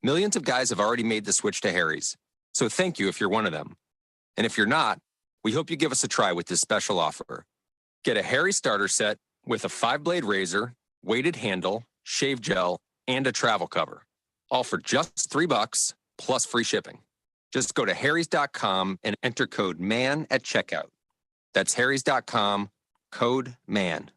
Millions of guys have already made the switch to Harry's. So thank you if you're one of them. And if you're not, we hope you give us a try with this special offer. Get a Harry starter set with a 5-blade razor, weighted handle, shave gel, and a travel cover. All for just $3 plus free shipping. Just go to harrys.com and enter code MAN at checkout. That's harrys.com, code MAN.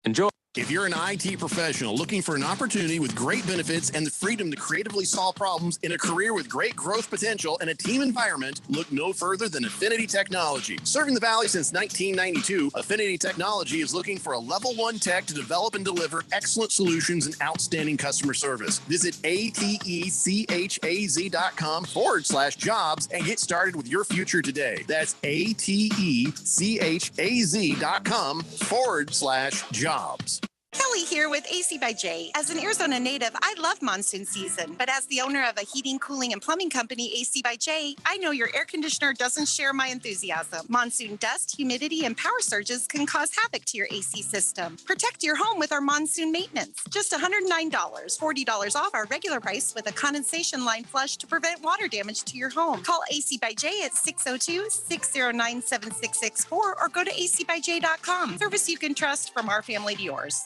Enjoy. If you're an IT professional looking for an opportunity with great benefits and the freedom to creatively solve problems in a career with great growth potential and a team environment, look no further than Affinity Technology. Serving the Valley since 1992, Affinity Technology is looking for a level 1 tech to develop and deliver excellent solutions and outstanding customer service. Visit atechaz.com/jobs and get started with your future today. That's atechaz.com/jobs. Kelly here with AC by J. As an Arizona native, I love monsoon season. But as the owner of a heating, cooling, and plumbing company, AC by J, I know your air conditioner doesn't share my enthusiasm. Monsoon dust, humidity, and power surges can cause havoc to your AC system. Protect your home with our monsoon maintenance. Just $109, $40 off our regular price with a condensation line flush to prevent water damage to your home. Call AC by J at 602-609-7664 or go to acbyj.com. Service you can trust from our family to yours.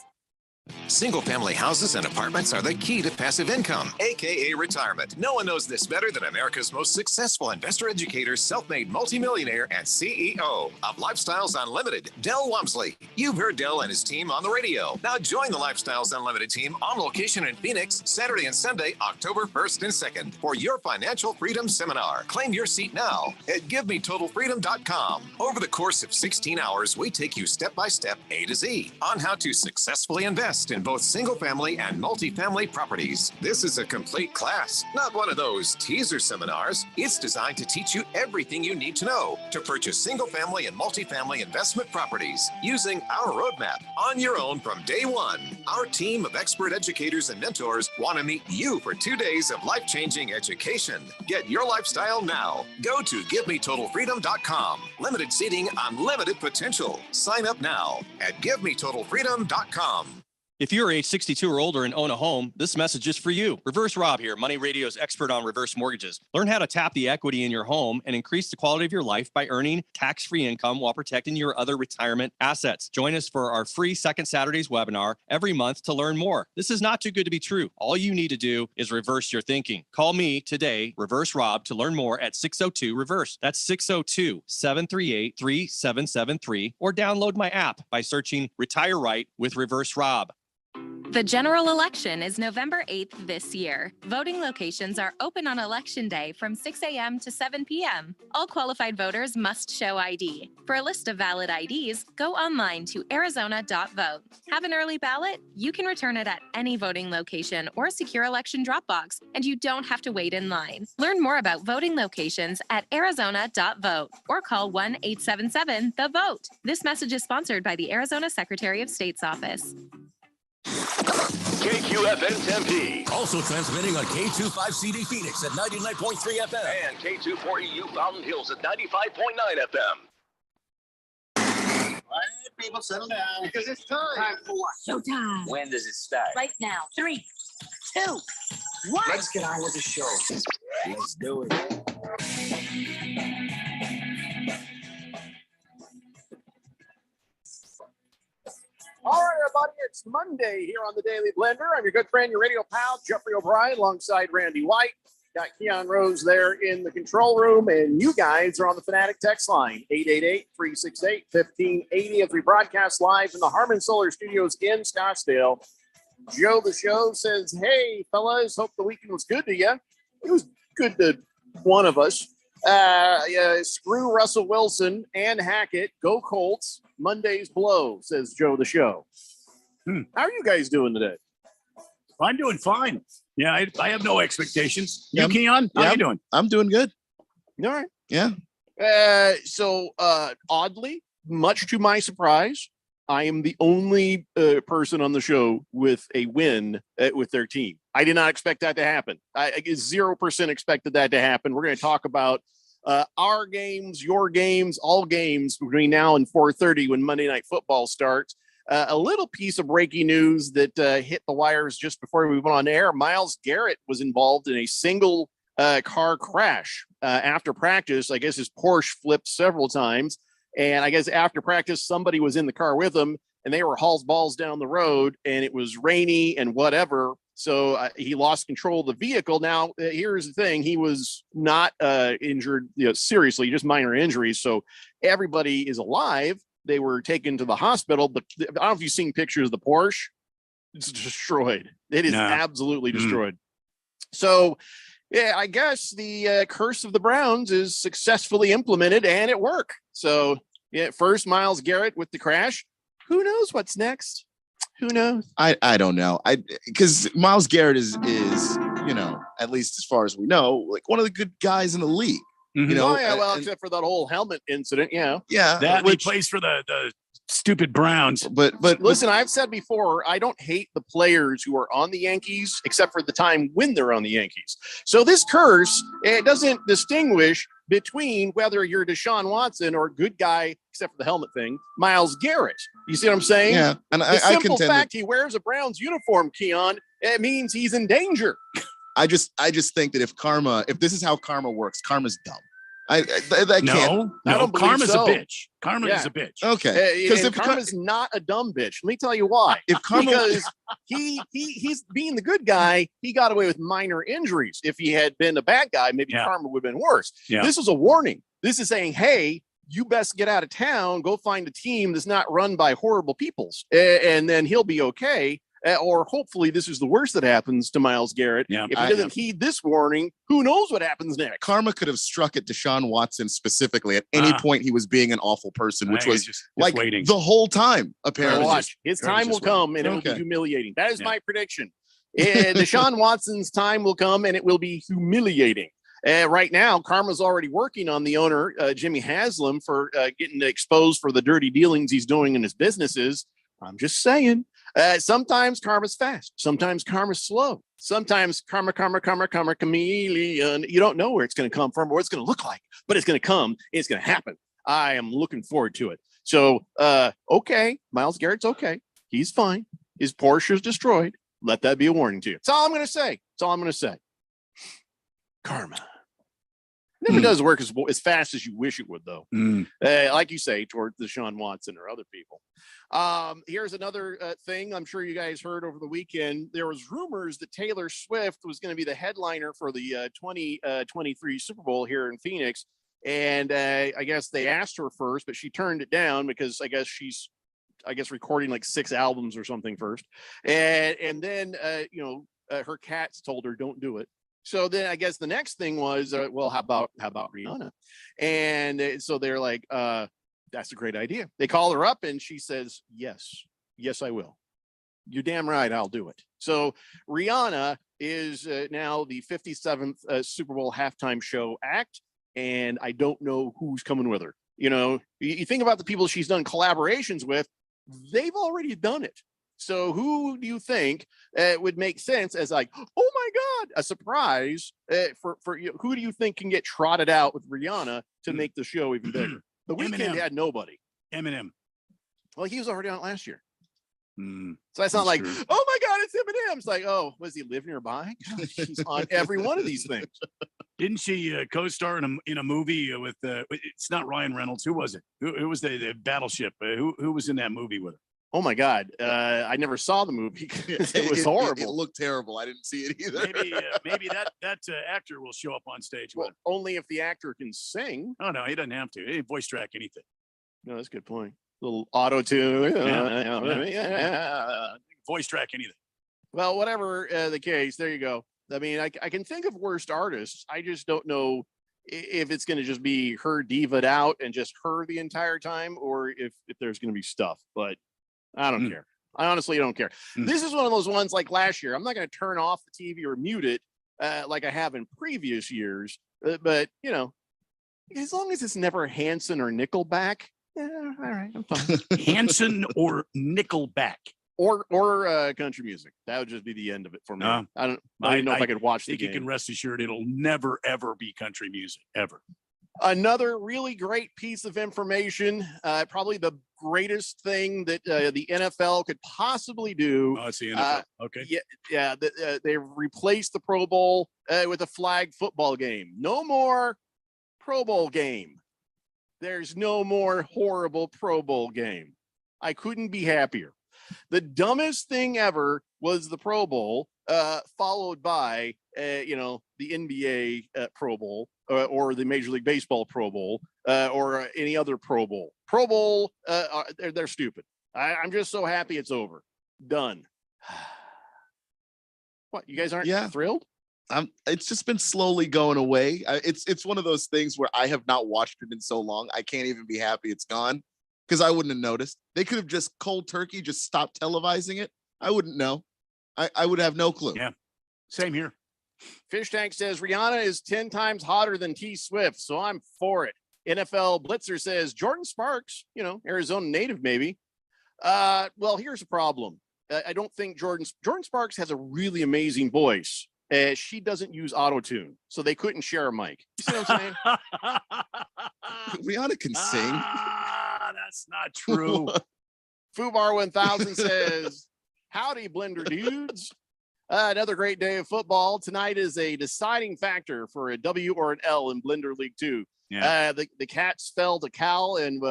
Single-family houses and apartments are the key to passive income, aka retirement. No one knows this better than America's most successful investor educator, self-made multimillionaire, and CEO of Lifestyles Unlimited, Del Walmsley. You've heard Del and his team on the radio. Now join the Lifestyles Unlimited team on location in Phoenix, Saturday and Sunday, October 1st and 2nd, for your financial freedom seminar. Claim your seat now at GiveMeTotalFreedom.com. Over the course of 16 hours, we take you step by step, A to Z, on how to successfully invest in both single-family and multifamily properties. This is a complete class, not one of those teaser seminars. It's designed to teach you everything you need to know to purchase single-family and multifamily investment properties using our roadmap on your own from day one. Our team of expert educators and mentors want to meet you for 2 days of life-changing education. Get your lifestyle now. Go to GiveMeTotalFreedom.com. Limited seating, unlimited potential. Sign up now at GiveMeTotalFreedom.com. If you're age 62 or older and own a home, this message is for you. Reverse Rob here, Money Radio's expert on reverse mortgages. Learn how to tap the equity in your home and increase the quality of your life by earning tax-free income while protecting your other retirement assets. Join us for our free Second Saturdays webinar every month to learn more. This is not too good to be true. All you need to do is reverse your thinking. Call me today, Reverse Rob, to learn more at 602-REVERSE. That's 602-738-3773, or download my app by searching Retire Right with Reverse Rob. The general election is November 8th this year. Voting locations are open on Election Day from 6 a.m. to 7 p.m. All qualified voters must show ID. For a list of valid IDs, go online to arizona.vote. Have an early ballot? You can return it at any voting location or secure election drop box, and you don't have to wait in line. Learn more about voting locations at arizona.vote or call 1-877-THE-VOTE. This message is sponsored by the Arizona Secretary of State's office. KQFN Tempe. Also transmitting on K25CD Phoenix at 99.3 FM. And K240U Fountain Hills at 95.9 FM. All right, people, settle down because it's time. Time for what? Showtime. When does it start? Right now. 3, 2, 1. Let's get on with the show. Let's do it. All right, everybody, it's Monday here on the Daily Blender. I'm your good friend, your radio pal, Jeffrey O'Brien, alongside Randy White. Got Keon Rose there in the control room, and you guys are on the Fanatic text line, 888-368-1580, as we broadcast live from the Harmon Solar Studios in Scottsdale. Joe the Show says, hey, fellas, hope the weekend was good to you. It was good to one of us. Screw Russell Wilson and Hackett. Go Colts. Monday's blow, says Joe the Show. How are you guys doing today? I'm doing fine. Yeah, I have no expectations. You, Keon? How you doing? I'm doing good. All right. Yeah. So oddly, much to my surprise, I am the only person on the show with a win with their team. I did not expect that to happen. I 0% expected that to happen. We're going to talk about our games, your games, all games between now and 4:30 when Monday Night Football starts. A little piece of breaking news that hit the wires just before we went on air. Myles Garrett was involved in a single car crash after practice. I guess his Porsche flipped several times. And I guess after practice, somebody was in the car with him and they were hauls balls down the road and it was rainy and whatever. So he lost control of the vehicle. Now, here's the thing. He was not injured seriously, just minor injuries. So everybody is alive. They were taken to the hospital. But I don't know if you've seen pictures of the Porsche. It's destroyed. It is absolutely destroyed. So, yeah, I guess the curse of the Browns is successfully implemented and it worked. So, yeah, first Myles Garrett with the crash. Who knows what's next? Who knows? I don't know. Because Myles Garrett is at least as far as we know, like one of the good guys in the league. Mm-hmm. Except for that whole helmet incident. Yeah. That he plays for the stupid Browns. But listen, I've said before, I don't hate the players who are on the Yankees, except for the time when they're on the Yankees. So this curse, it doesn't distinguish between whether you're Deshaun Watson or a good guy, except for the helmet thing, Myles Garrett. You see what I'm saying? Yeah. And the simple fact he wears a Browns uniform, Keon, it means he's in danger. I just think that if this is how karma works, karma's dumb. I can't. No, karma's a bitch. Karma is a bitch. Okay. Because if karma's not a dumb bitch, let me tell you why. Because he's being the good guy, he got away with minor injuries. If he had been a bad guy, maybe karma would have been worse. Yeah. This is a warning. This is saying, hey, you best get out of town, go find a team that's not run by horrible peoples, and then he'll be okay. Or hopefully this is the worst that happens to Myles Garrett. Yeah, if he doesn't heed this warning, who knows what happens next? Karma could have struck at Deshaun Watson specifically at any point he was being an awful person, which was just waiting the whole time, apparently. Watch. His time will come and it will be humiliating. That is my prediction. Deshaun Watson's time will come and it will be humiliating. Right now, Karma's already working on the owner, Jimmy Haslam, for getting exposed for the dirty dealings he's doing in his businesses. I'm just saying. Sometimes karma's fast. Sometimes karma's slow. Sometimes karma, chameleon. You don't know where it's going to come from or what it's going to look like, but it's going to come. It's going to happen. I am looking forward to it. So, okay, Myles Garrett's okay. He's fine. His Porsche is destroyed. Let that be a warning to you. That's all I'm going to say. Karma. Never does work as fast as you wish it would, though. Like you say, towards Deshaun Watson or other people. Here's another thing I'm sure you guys heard over the weekend. There was rumors that Taylor Swift was going to be the headliner for the 2023 Super Bowl here in Phoenix. And I guess they asked her first, but she turned it down because I guess she's recording like 6 albums or something first. And then, her cats told her, don't do it. So then I guess the next thing was, well, how about Rihanna? And so they're like, that's a great idea. They call her up and she says, yes, I will. You're damn right. I'll do it. So Rihanna is now the 57th Super Bowl halftime show act. And I don't know who's coming with her. You think about the people she's done collaborations with, they've already done it. So who do you think would make sense as like, oh my God, a surprise for you? Who do you think can get trotted out with Rihanna to make the show even bigger? The Weeknd had nobody. Eminem. Well, he was already on it last year. So that's not like, true. Oh my God, it's Eminem. It's like, oh, was he live nearby? She's on every one of these things. Didn't she co-star in a movie with? It's not Ryan Reynolds. Who was it? Who was the Battleship? Who was in that movie with her? Oh my God! I never saw the movie. It was horrible. It looked terrible. I didn't see it either. Maybe that actor will show up on stage. Well, only if the actor can sing. Oh no, he doesn't have to. He voice track anything. No, that's a good point. Little auto tune. Voice track anything. Well, whatever the case, there you go. I mean, I can think of worst artists. I just don't know if it's going to just be her diva'd out and just her the entire time, or if there's going to be stuff. But I don't care. I honestly don't care. This is one of those ones like last year. I'm not going to turn off the TV or mute it like I have in previous years. But, as long as it's never Hanson or Nickelback, all right, I'm fine. Hanson or Nickelback. Or country music. That would just be the end of it for me. I don't know if I could watch the game. You can rest assured it'll never, ever be country music, ever. Another really great piece of information, probably the greatest thing that the NFL could possibly do. Oh, it's the NFL. Okay. Yeah. They've replaced the Pro Bowl with a flag football game. No more Pro Bowl game. There's no more horrible Pro Bowl game. I couldn't be happier. The dumbest thing ever was the Pro Bowl, followed by, the NBA Pro Bowl or the Major League Baseball Pro Bowl or any other Pro Bowl. Pro Bowl, they're stupid. I'm just so happy it's over. Done. What, you guys aren't thrilled? It's just been slowly going away. It's one of those things where I have not watched it in so long. I can't even be happy it's gone because I wouldn't have noticed. They could have just cold turkey, just stopped televising it. I wouldn't know. I would have no clue. Yeah, same here. Fish Tank says Rihanna is 10 times hotter than T Swift, so I'm for it. NFL Blitzer says Jordan Sparks, Arizona native maybe. Well, here's the problem. I don't think Jordan Sparks has a really amazing voice. She doesn't use auto-tune, so they couldn't share a mic. You see what I'm saying? Rihanna can sing. That's not true. Fubar 1000 says, howdy, Blender dudes. Another great day of football. Tonight is a deciding factor for a W or an L in Blender League 2. Yeah. The Cats fell to Cal, and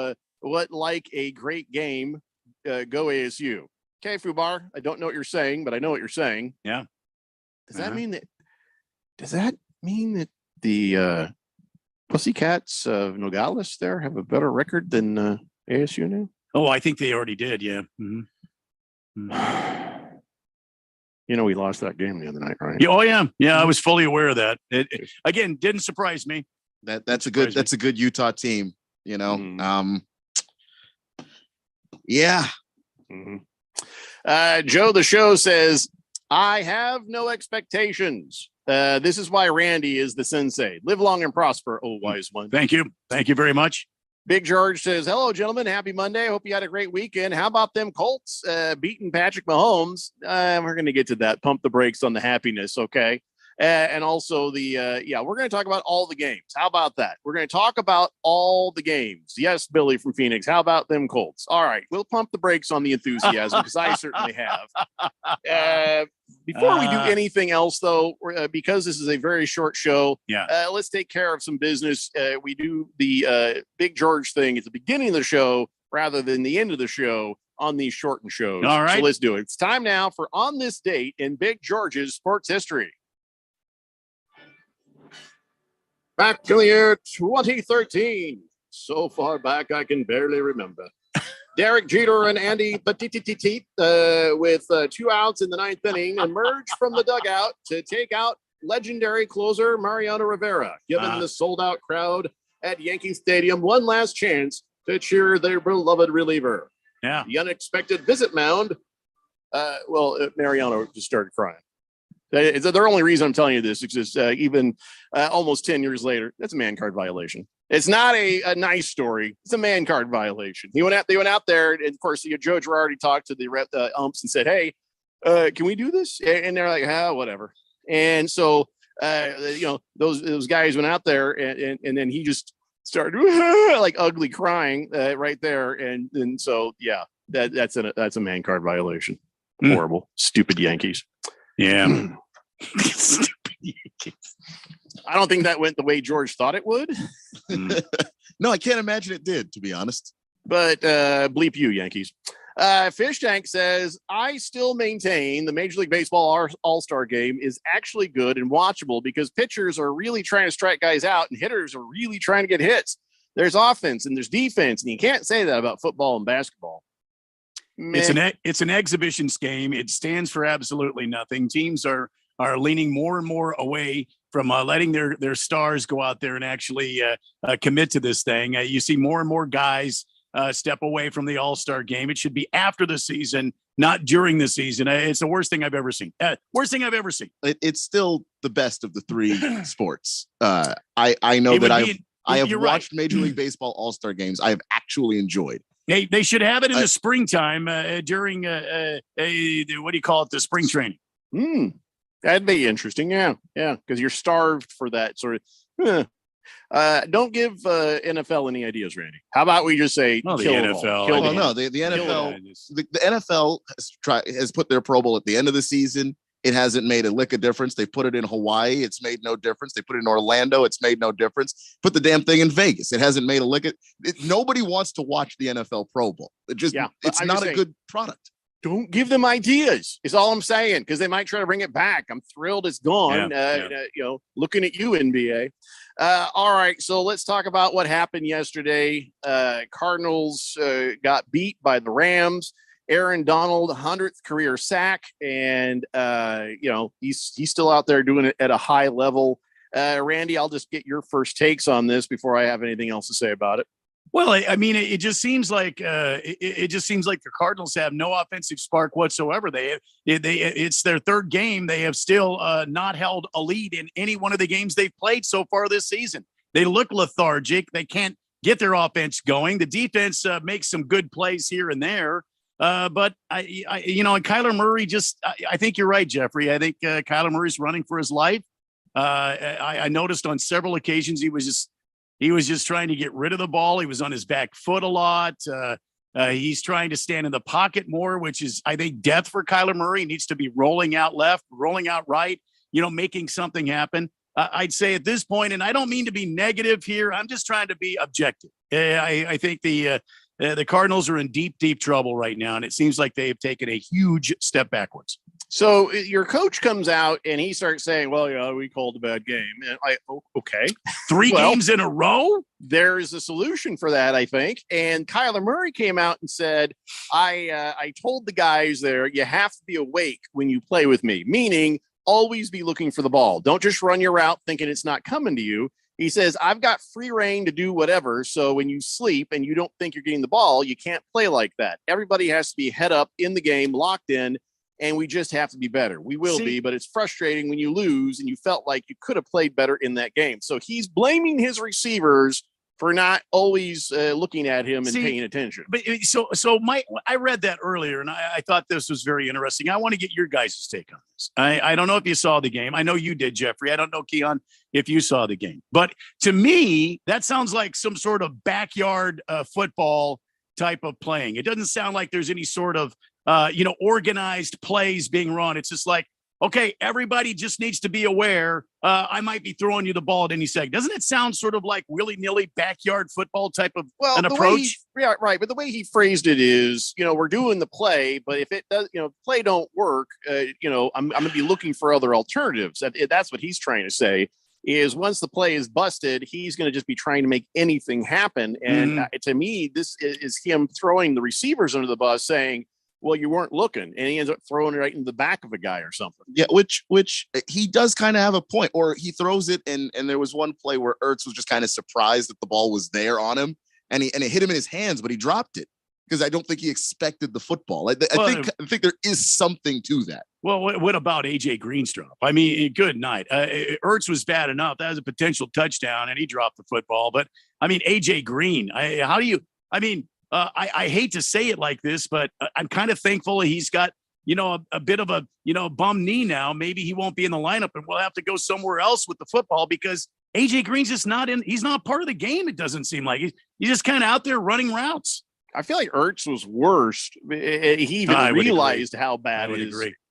what like a great game. Go ASU. Okay, Fubar, I don't know what you're saying, but I know what you're saying. Yeah. Does that mean that the Pussycats of Nogales there have a better record than ASU now? Oh, I think they already did. Yeah. Mm-hmm. We lost that game the other night, right? Yeah, oh yeah. Yeah, I was fully aware of that. It again didn't surprise me. That's a good Utah team, Mm-hmm. Yeah. Mm-hmm. Joe the Show says, I have no expectations. This is why Randy is the sensei. Live long and prosper, oh wise one. Thank you. Thank you very much. Big George says, hello, gentlemen. Happy Monday. Hope you had a great weekend. How about them Colts beating Patrick Mahomes? We're going to get to that. Pump the brakes on the happiness, okay? And also we're going to talk about all the games. How about that? We're going to talk about all the games. Yes, Billy from Phoenix. How about them Colts? All right. We'll pump the brakes on the enthusiasm because I certainly have. Before we do anything else, though, because this is a very short show, let's take care of some business. We do the Big George thing at the beginning of the show rather than the end of the show on these shortened shows. All right. So let's do it. It's time now for On This Date in Big George's Sports History. Back to the year 2013. So far back, I can barely remember. Derek Jeter and Andy Petitititi with 2 outs in the 9th inning emerged from the dugout to take out legendary closer Mariano Rivera, giving the sold-out crowd at Yankee Stadium one last chance to cheer their beloved reliever. Yeah. The unexpected visit mound. Mariano just started crying. The only reason I'm telling you this is even almost 10 years later, that's a man card violation. It's not a nice story. It's a man card violation. They went out there, and of course, Joe Girardi talked to the umps and said, "Hey, can we do this?" And they're like, whatever." And so, those guys went out there, and then he just started like ugly crying right there, and so that's a man card violation. Horrible, stupid Yankees. Yeah. Stupid Yankees. I don't think that went the way George thought it would. No, I can't imagine it did, to be honest. But bleep you, Yankees. Fish Tank says, I still maintain the Major League Baseball All-Star game is actually good and watchable because pitchers are really trying to strike guys out and hitters are really trying to get hits. There's offense and there's defense, and you can't say that about football and basketball. It's an exhibitions game. It stands for absolutely nothing. Teams are leaning more and more away from letting their stars go out there and actually commit to this thing. You see more and more guys step away from the All-Star game. It should be after the season, not during the season. It's the worst thing I've ever seen. Worst thing I've ever seen. It's still the best of the three sports. I know that I have watched Major League Baseball All-Star games. I have actually enjoyed. They should have it in the springtime during what do you call it? The spring training. That'd be interesting. Yeah. Because you're starved for that sort of. Don't give NFL any ideas, Randy. How about we just say the kill NFL. it all? Kill Well, it all. no, the NFL, the NFL has put their Pro Bowl at the end of the season. It hasn't made a lick of difference. They put it in Hawaii. It's made no difference. They put it in Orlando. It's made no difference. Put the damn thing in Vegas. It hasn't made a lick of it. Nobody wants to watch the NFL Pro Bowl. It's not a good product. Don't give them ideas is all I'm saying, because they might try to bring it back. I'm thrilled it's gone. Looking at you, NBA. All right, so let's talk about what happened yesterday. Cardinals got beat by the Rams. Aaron Donald, 100th career sack, and he's still out there doing it at a high level. Randy, I'll just get your first takes on this before I have anything else to say about it. Well, I mean, it just seems like the Cardinals have no offensive spark whatsoever. It's their third game. They have still not held a lead in any one of the games they've played so far this season. They look lethargic. They can't get their offense going. The defense makes some good plays here and there. But Kyler Murray I think you're right, Jeffrey. I think Kyler Murray's running for his life. I noticed on several occasions he was just trying to get rid of the ball. He was on his back foot a lot. He's trying to stand in the pocket more, which is, I think, death for Kyler Murray. He needs to be rolling out left, rolling out right, making something happen. I'd say at this point, and I don't mean to be negative here, I'm just trying to be objective. I think the Cardinals are in deep, deep trouble right now, and it seems like they have taken a huge step backwards. So your coach comes out and he starts saying, well, we called a bad game. And okay. Three games in a row? There's a solution for that, I think. And Kyler Murray came out and said, I told the guys there, you have to be awake when you play with me, meaning always be looking for the ball. Don't just run your route thinking it's not coming to you. He says, I've got free reign to do whatever. So when you sleep and you don't think you're getting the ball, you can't play like that. Everybody has to be head up in the game, locked in. And we just have to be better. We will be, but it's frustrating when you lose and you felt like you could have played better in that game. So he's blaming his receivers for not always looking at him and paying attention. But I read that earlier, and I thought this was very interesting. I want to get your guys' take on this. I don't know if you saw the game. I know you did, Jeffrey. I don't know, Keon, if you saw the game. But to me, that sounds like some sort of backyard football type of playing. It doesn't sound like there's any sort of organized plays being run. It's just like, okay, everybody just needs to be aware. I might be throwing you the ball at any second. Doesn't it sound sort of like willy-nilly backyard football type of an approach? Right. But the way he phrased it is, we're doing the play, but if it does, play don't work, I'm going to be looking for other alternatives. That's what he's trying to say. Is once the play is busted, he's going to just be trying to make anything happen. And to me, this is him throwing the receivers under the bus, saying, well, you weren't looking, and he ends up throwing it right in the back of a guy or something. Yeah, which he does kind of have a point, or he throws it, and there was one play where Ertz was just kind of surprised that the ball was there on him, and it hit him in his hands, but he dropped it because I don't think he expected the football. I think there is something to that. Well, what about AJ Green's drop? I mean, good night. Ertz was bad enough. That was a potential touchdown, and he dropped the football. But I mean, AJ Green, I hate to say it like this, but I'm kind of thankful he's got, a bit of a, bum knee now. Maybe he won't be in the lineup and we'll have to go somewhere else with the football because AJ Green's just he's not part of the game. It doesn't seem like he's just kind of out there running routes. I feel like Ertz was worst. He even realized how bad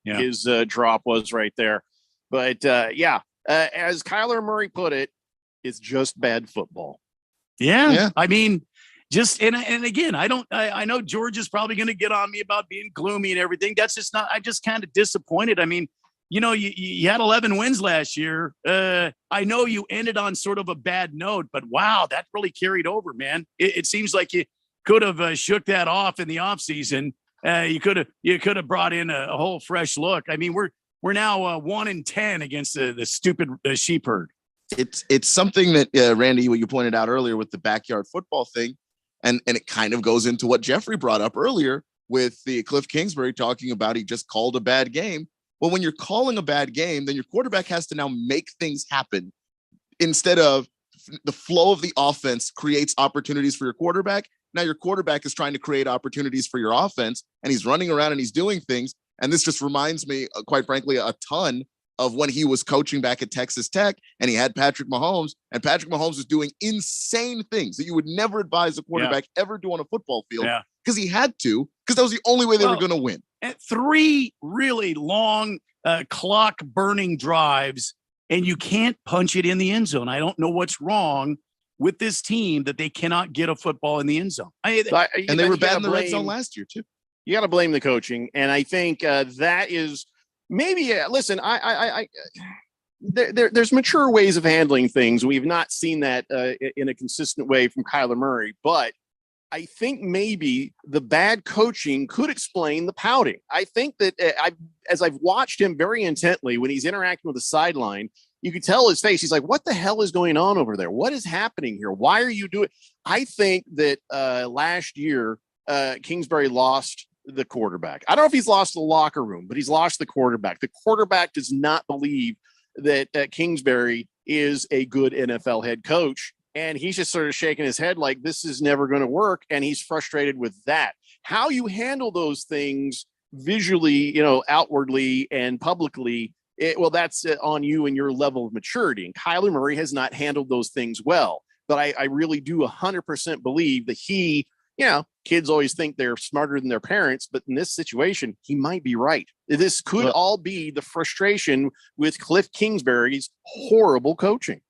his drop was right there. But as Kyler Murray put it, it's just bad football. Yeah. I mean, and again, I know George is probably going to get on me about being gloomy and everything. That's just not, I'm just kind of disappointed. I mean, you had 11 wins last year. I know you ended on sort of a bad note, but wow, that really carried over, man. It seems like you could have shook that off in the offseason. You could have brought in a whole fresh look. I mean, we're now 1-10 against the stupid sheep herd. It's something that Randy, what you pointed out earlier with the backyard football thing. And it kind of goes into what Jeffrey brought up earlier with the Cliff Kingsbury talking about he just called a bad game. Well, when you're calling a bad game, then your quarterback has to now make things happen instead of the flow of the offense creates opportunities for your quarterback. Now your quarterback is trying to create opportunities for your offense, and he's running around and he's doing things. And this just reminds me, quite frankly, a ton of when he was coaching back at Texas Tech and he had Patrick Mahomes, and Patrick Mahomes was doing insane things that you would never advise a quarterback ever do on a football field because he had to, because that was the only way they were going to win. At 3 really long clock burning drives, and you can't punch it in the end zone. I don't know what's wrong with this team that they cannot get a football in the end zone. And they were bad in the red zone last year too. You got to blame the coaching, and I think that is maybe. Listen, there's mature ways of handling things. We've not seen that in a consistent way from Kyler Murray, but I think maybe the bad coaching could explain the pouting. I think that as I've watched him very intently when he's interacting with the sideline, you could tell his face. He's like, what the hell is going on over there? What is happening here? Why are you doing? I think that last year, Kingsbury lost the quarterback. I don't know if he's lost the locker room, but he's lost the quarterback. The quarterback does not believe that Kingsbury is a good NFL head coach. And he's just sort of shaking his head like this is never going to work. And he's frustrated with that. How you handle those things visually, outwardly and publicly, that's on you and your level of maturity. And Kyler Murray has not handled those things well. But I really do 100% believe that he, kids always think they're smarter than their parents. But in this situation, he might be right. This could all be the frustration with Cliff Kingsbury's horrible coaching.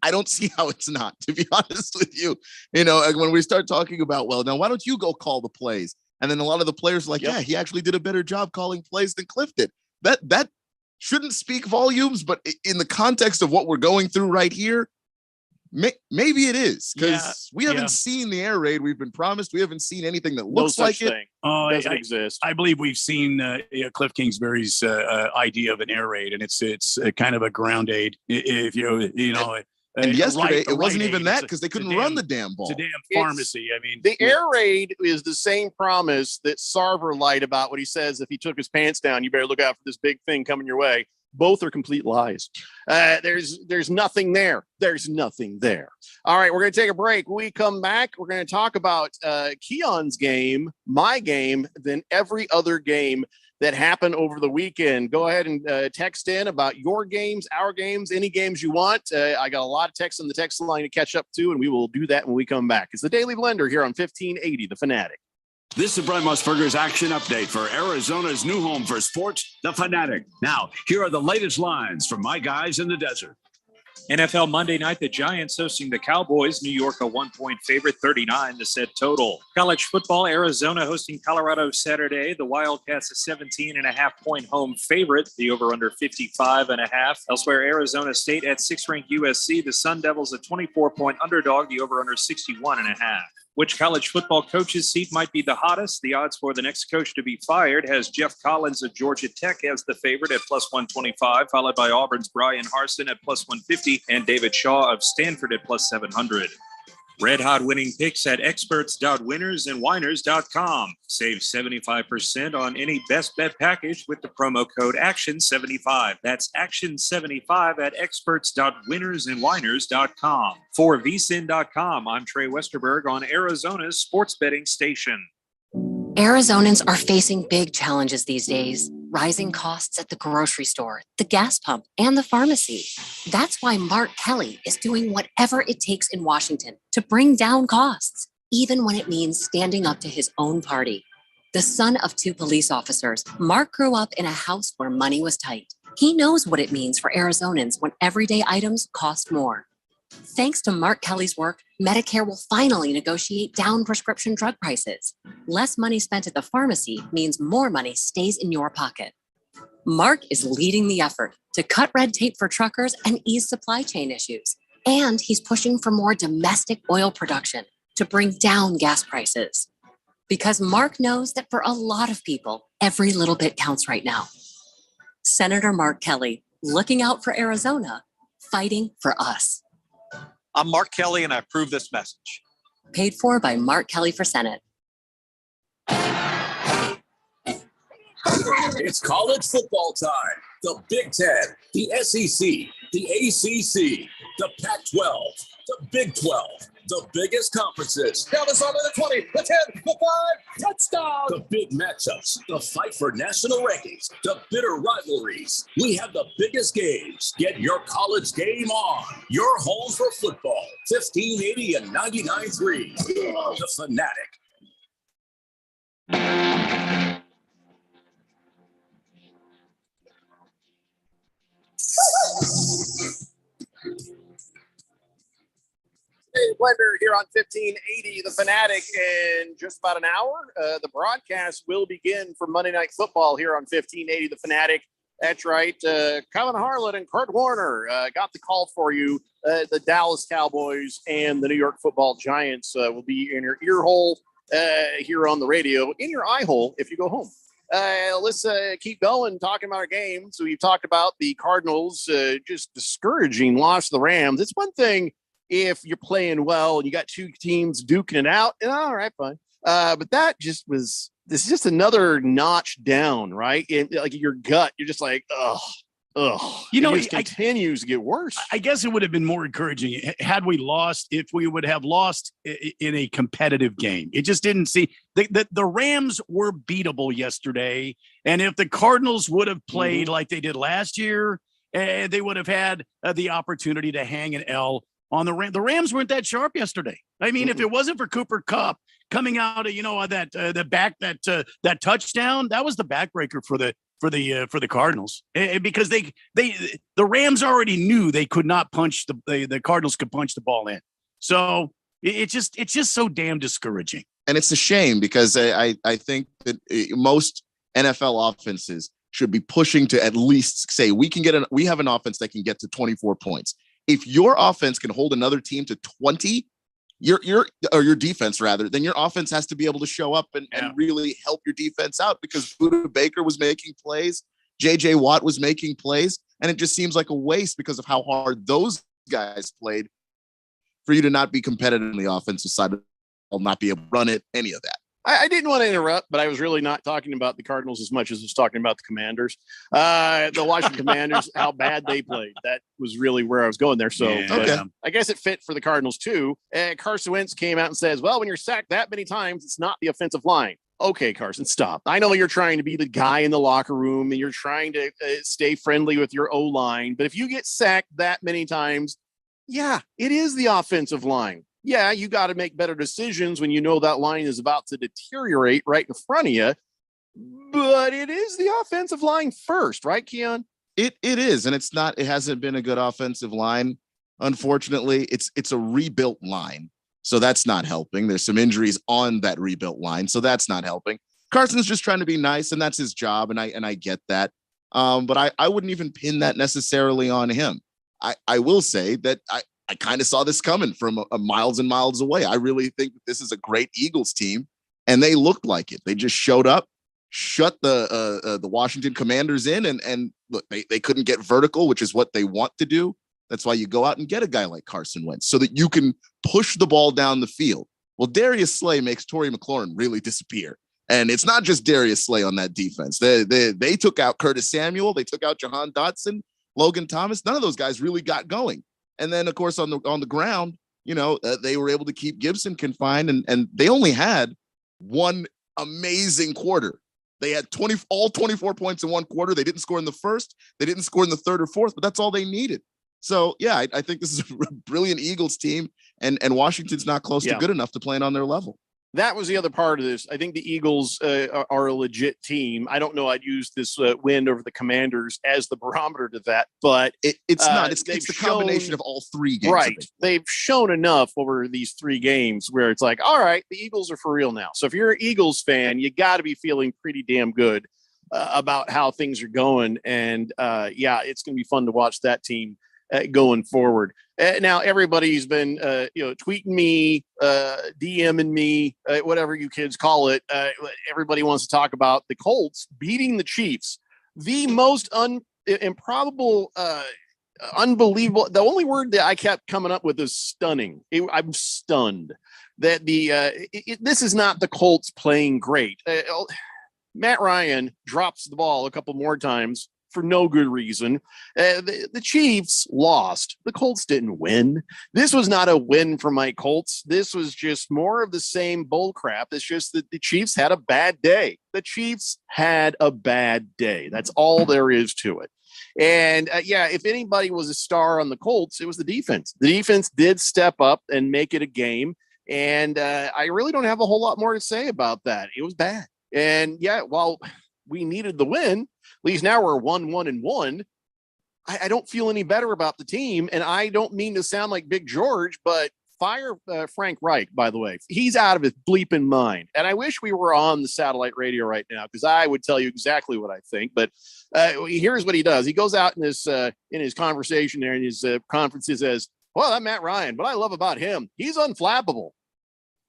I don't see how it's not, to be honest with you. When we start talking about, well, now why don't you go call the plays? And then a lot of the players are like, yeah, he actually did a better job calling plays than Cliff did. That shouldn't speak volumes, but in the context of what we're going through right here, maybe it is, because we haven't seen the air raid we've been promised. We haven't seen anything that looks like it. Doesn't exist. I believe we've seen Cliff Kingsbury's idea of an air raid, and it's kind of a ground aid. If and yesterday it wasn't even that, because they couldn't run the damn ball. It's a damn pharmacy. The air raid is the same promise that Sarver lied about when he says if he took his pants down, you better look out for this big thing coming your way. Both are complete lies. There's nothing there. There's nothing there. All right, we're going to take a break. When we come back, we're going to talk about Keon's game, my game, then every other game that happened over the weekend. Go ahead and text in about your games, our games, any games you want. I got a lot of texts on the text line to catch up to, and we will do that when we come back. It's the Daily Blender here on 1580, The Fanatic. This is Brent Musburger's action update for Arizona's new home for sports, The Fanatic. Now, here are the latest lines from my guys in the desert. NFL Monday night, the Giants hosting the Cowboys. New York a 1-point favorite, 39 the set total. College football, Arizona hosting Colorado Saturday. The Wildcats a 17.5-point home favorite. The over-under 55.5. Elsewhere, Arizona State at 6th-ranked USC. The Sun Devils a 24-point underdog. The over-under 61.5. Which college football coach's seat might be the hottest? The odds for the next coach to be fired has Jeff Collins of Georgia Tech as the favorite at plus 125, followed by Auburn's Brian Harsin at plus 150 and David Shaw of Stanford at plus 700. Red hot winning picks at experts.winnersandwhiners.com. Save 75% on any best bet package with the promo code ACTION75. That's ACTION75 at experts.winnersandwhiners.com. For vsin.com, I'm Trey Westerberg on Arizona's sports betting station. Arizonans are facing big challenges these days. Rising costs at the grocery store, the gas pump, and the pharmacy. That's why Mark Kelly is doing whatever it takes in Washington to bring down costs, even when it means standing up to his own party. The son of 2 police officers, Mark grew up in a house where money was tight. He knows what it means for Arizonans when everyday items cost more. Thanks to Mark Kelly's work, Medicare will finally negotiate down prescription drug prices. Less money spent at the pharmacy means more money stays in your pocket. Mark is leading the effort to cut red tape for truckers and ease supply chain issues. And he's pushing for more domestic oil production to bring down gas prices. Because Mark knows that for a lot of people, every little bit counts right now. Senator Mark Kelly, looking out for Arizona, fighting for us. I'm Mark Kelly, and I approve this message. Paid for by Mark Kelly for Senate. It's college football time. The Big Ten, the SEC, the ACC, the Pac-12, the Big 12, The biggest conferences. Down the side of the 20, the 10, the 5, touchdown. The big matchups, the fight for national rankings, the bitter rivalries. We have the biggest games. Get your college game on. Your home for football. 1580 and 99.3. The Fanatic. Hey, Blender here on 1580, The Fanatic. In just about an hour, the broadcast will begin for Monday Night Football here on 1580, The Fanatic. That's right. Kevin Harlan and Kurt Warner got the call for you. The Dallas Cowboys and the New York Football Giants will be in your ear hole here on the radio, in your eye hole if you go home. Let's keep going, talking about our game. So we've talked about the Cardinals just discouraging loss to the Rams. It's one thing if you're playing well and you got two teams duking it out, all right, fine. But that just was, this is just another notch down, right? Like your gut, you're just like, ugh. You know, it continues to get worse. I guess it would have been more encouraging had we lost, if we would have lost in a competitive game. It just didn't see the Rams were beatable yesterday. And if the Cardinals would have played like they did last year, they would have had the opportunity to hang an L on the Rams. The Rams weren't that sharp yesterday. I mean, if it wasn't for Cooper Kupp coming out of, that touchdown, that was the backbreaker for the Cardinals, because the Rams already knew they could not punch the Cardinals could punch the ball in. So it's just so damn discouraging. And it's a shame because I think that most NFL offenses should be pushing to at least say we have an offense that can get to 24 points. If your offense can hold another team to 20, your defense rather, then your offense has to be able to show up and really help your defense out, because Buda Baker was making plays, JJ Watt was making plays, and it just seems like a waste because of how hard those guys played for you to not be competitive on the offensive side, or not be able to run it, any of that. I didn't want to interrupt, but I was really not talking about the Cardinals as much as I was talking about the Commanders. The Washington Commanders, how bad they played. That was really where I was going there. So I guess it fit for the Cardinals too. Carson Wentz came out and says, well, when you're sacked that many times, it's not the offensive line. Okay, Carson, stop. I know you're trying to be the guy in the locker room and you're trying to stay friendly with your O-line. But if you get sacked that many times, yeah, it is the offensive line. Yeah, you got to make better decisions when you know that line is about to deteriorate right in front of you. But it is the offensive line first, right, Keon? It is, and it's not. It hasn't been a good offensive line. Unfortunately, it's a rebuilt line, so that's not helping. There's some injuries on that rebuilt line, so that's not helping. Carson's just trying to be nice, and that's his job, and I get that. But I wouldn't even pin that necessarily on him. I will say that I kind of saw this coming from miles and miles away. I really think that this is a great Eagles team, and they looked like it. They just showed up, shut the Washington Commanders in, and look, they couldn't get vertical, which is what they want to do. That's why you go out and get a guy like Carson Wentz so that you can push the ball down the field. Well, Darius Slay makes Torrey McLaurin really disappear. And it's not just Darius Slay on that defense. They took out Curtis Samuel. They took out Jahan Dotson, Logan Thomas. None of those guys really got going. And then, of course, on the ground, they were able to keep Gibson confined, and they only had one amazing quarter. They had all 24 points in one quarter. They didn't score in the first. They didn't score in the third or fourth, but that's all they needed. So, yeah, I think this is a brilliant Eagles team, and Washington's not close to good enough to play on their level. That was the other part of this. I think the Eagles are a legit team. I don't know. I'd use this win over the Commanders as the barometer to that, but it's not. It's the combination of all three games. Right. They've shown enough over these three games where it's like, all right, the Eagles are for real now. So if you're an Eagles fan, you got to be feeling pretty damn good about how things are going. And it's going to be fun to watch that team going forward. Now everybody's been tweeting me, DMing me, whatever you kids call it. Everybody wants to talk about the Colts beating the Chiefs. The most improbable, unbelievable. The only word that I kept coming up with is stunning. I'm stunned that this is not the Colts playing great. Matt Ryan drops the ball a couple more times for no good reason. The Chiefs lost. The Colts didn't win. This was not a win for my Colts. This was just more of the same bull crap. It's just that the Chiefs had a bad day. The Chiefs had a bad day. That's all there is to it. And if anybody was a star on the Colts, it was the defense. The defense did step up and make it a game. And I really don't have a whole lot more to say about that. It was bad. And while we needed the win, at least now we're 1-1-1. I don't feel any better about the team. And I don't mean to sound like Big George, but fire Frank Reich, by the way. He's out of his bleeping mind. And I wish we were on the satellite radio right now, because I would tell you exactly what I think. But here's what he does. He goes out in his conversation there in his conferences says, well, I'm Matt Ryan. What I love about him, he's unflappable.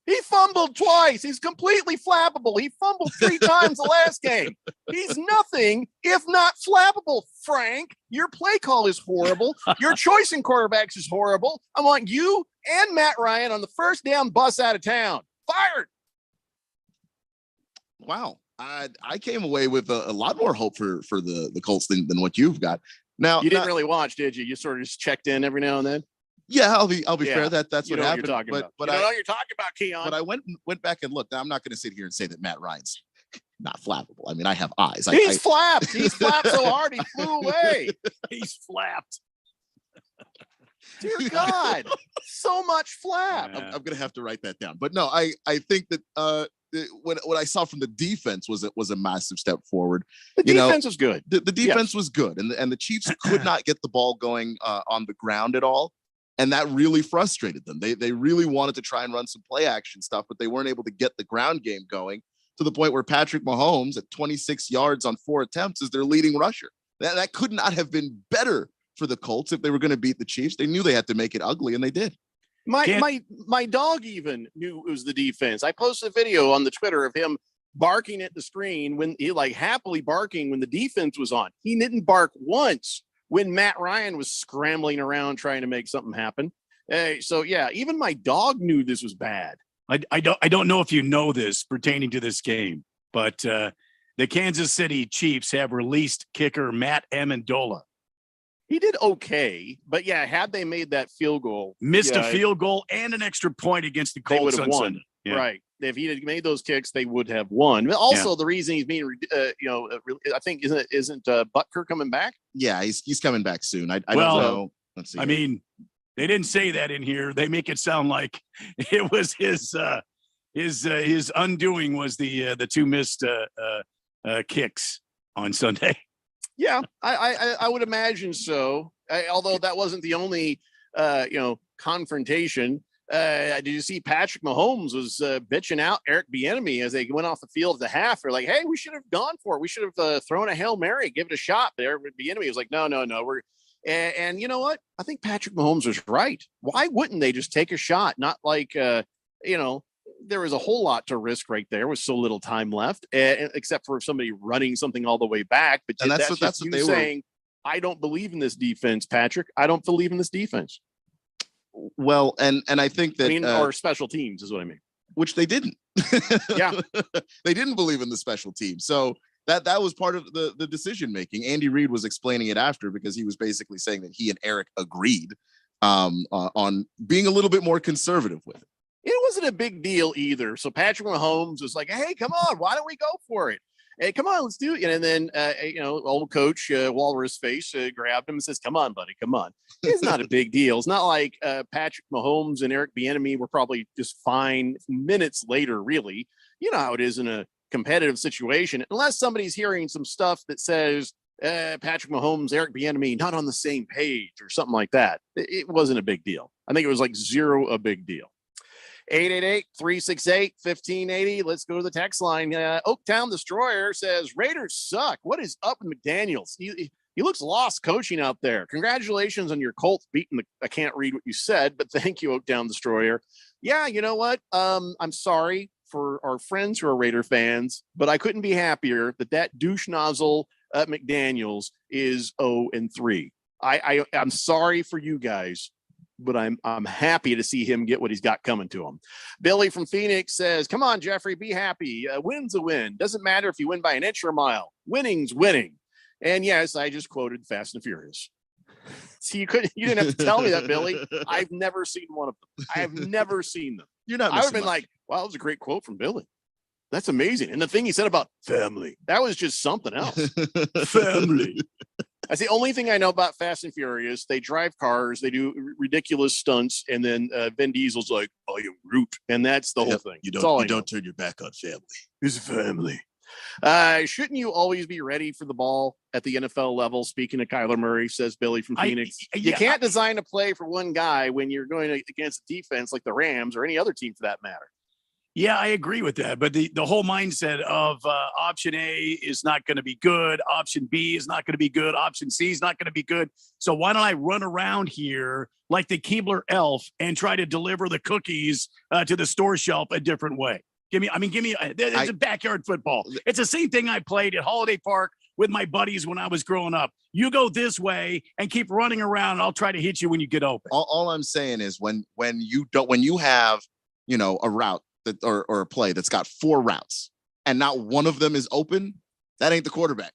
He fumbled twice. He's completely flappable. He fumbled 3 times the last game. He's nothing if not flappable, Frank. Your play call is horrible. Your choice in quarterbacks is horrible. I want you and Matt Ryan on the first damn bus out of town. Fired. Wow. I came away with a lot more hope for the Colts than what you've got. Now, you didn't really watch, did you? You sort of just checked in every now and then. Yeah, I'll be fair. That's you what happened. But you know what you're talking about, Keon. But I went back and looked. Now, I'm not going to sit here and say that Matt Ryan's not flappable. I mean, I have eyes. He's flapped. He's flapped so hard he flew away. He's flapped. Dear God, so much flap. I'm going to have to write that down. But no, I think that what I saw from the defense was a massive step forward. The defense was good. The defense was good, and the Chiefs could not get the ball going on the ground at all. And that really frustrated them. They really wanted to try and run some play action stuff, but they weren't able to get the ground game going to the point where Patrick Mahomes at 26 yards on 4 attempts is their leading rusher. That could not have been better for the Colts if they were going to beat the Chiefs. They knew they had to make it ugly, and they did. My dog even knew it was the defense. I posted a video on the Twitter of him barking at the screen when he happily barking when the defense was on. He didn't bark once when Matt Ryan was scrambling around trying to make something happen. Even my dog knew this was bad. I don't know if you know this pertaining to this game, but the Kansas City Chiefs have released kicker Matt Amendola. He did okay, but had they made that field goal, missed a field goal and an extra point against the Colts on won. Sunday. Yeah. Right. If he had made those kicks, they would have won. But also the reason he's being, I think isn't Butker coming back? Yeah, he's coming back soon. I don't know. Let's see. I mean, they didn't say that in here. They make it sound like it was his undoing was the 2 missed kicks on Sunday. Yeah, I would imagine so. Although that wasn't the only confrontation. Did you see Patrick Mahomes was bitching out Eric Bieniemy as they went off the field at the half? They're like, hey, we should have gone for it. We should have thrown a Hail Mary, give it a shot. But Eric Bieniemy was like, no. And you know what? I think Patrick Mahomes was right. Why wouldn't they just take a shot? Not like, there was a whole lot to risk right there with so little time left, except for somebody running something all the way back. But that's what they saying. I don't believe in this defense, Patrick. I don't believe in this defense. Well, and I think that or special teams is what I mean. Which they didn't. Yeah, they didn't believe in the special team. So that was part of the decision making. Andy Reid was explaining it after because he was basically saying that he and Eric agreed on being a little bit more conservative with it. It wasn't a big deal either. So Patrick Mahomes was like, hey, come on, why don't we go for it? Hey, come on, let's do it. And then, old coach Walrus Face grabbed him and says, come on, buddy, come on. It's not a big deal. It's not like Patrick Mahomes and Eric Bieniemy were probably just fine minutes later, really. You know how it is in a competitive situation. Unless somebody's hearing some stuff that says Patrick Mahomes, Eric Bieniemy, not on the same page or something like that. It wasn't a big deal. I think it was like zero a big deal. 888-368-1580. Let's go to the text line. Oaktown Destroyer says, Raiders suck. What is up with McDaniels? He looks lost coaching out there. Congratulations on your Colts beating I can't read what you said, but thank you, Oaktown Destroyer. Yeah, you know what? I'm sorry for our friends who are Raider fans, but I couldn't be happier that douche nozzle McDaniels is 0-3. I'm sorry for you guys, but I'm happy to see him get what he's got coming to him. Billy from Phoenix says, come on, Jeffrey, be happy. Win's a win. Doesn't matter if you win by an inch or a mile. Winning's winning. And yes, I just quoted Fast and Furious. See, you didn't have to tell me that, Billy. I've never seen one of them. I have never seen them. You're not. I would have been like, wow, that was a great quote from Billy. That's amazing. And the thing he said about family, that was just something else. Family. That's the only thing I know about Fast and Furious. They drive cars, they do ridiculous stunts, and then Vin Diesel's like, "I am Groot," and that's the whole thing. You That's all I know. don't turn your back on family. It's family. Shouldn't you always be ready for the ball at the NFL level? Speaking of Kyler Murray, says Billy from Phoenix. You can't design a play for one guy when you're going against a defense like the Rams or any other team for that matter. Yeah, I agree with that. But the whole mindset of option A is not going to be good. Option B is not going to be good. Option C is not going to be good. So why don't I run around here like the Keebler elf and try to deliver the cookies to the store shelf a different way? It's a backyard football. It's the same thing I played at Holiday Park with my buddies when I was growing up. You go this way and keep running around, and I'll try to hit you when you get open. All I'm saying is when you have, a route or a play that's got 4 routes and not one of them is open, that ain't the quarterback.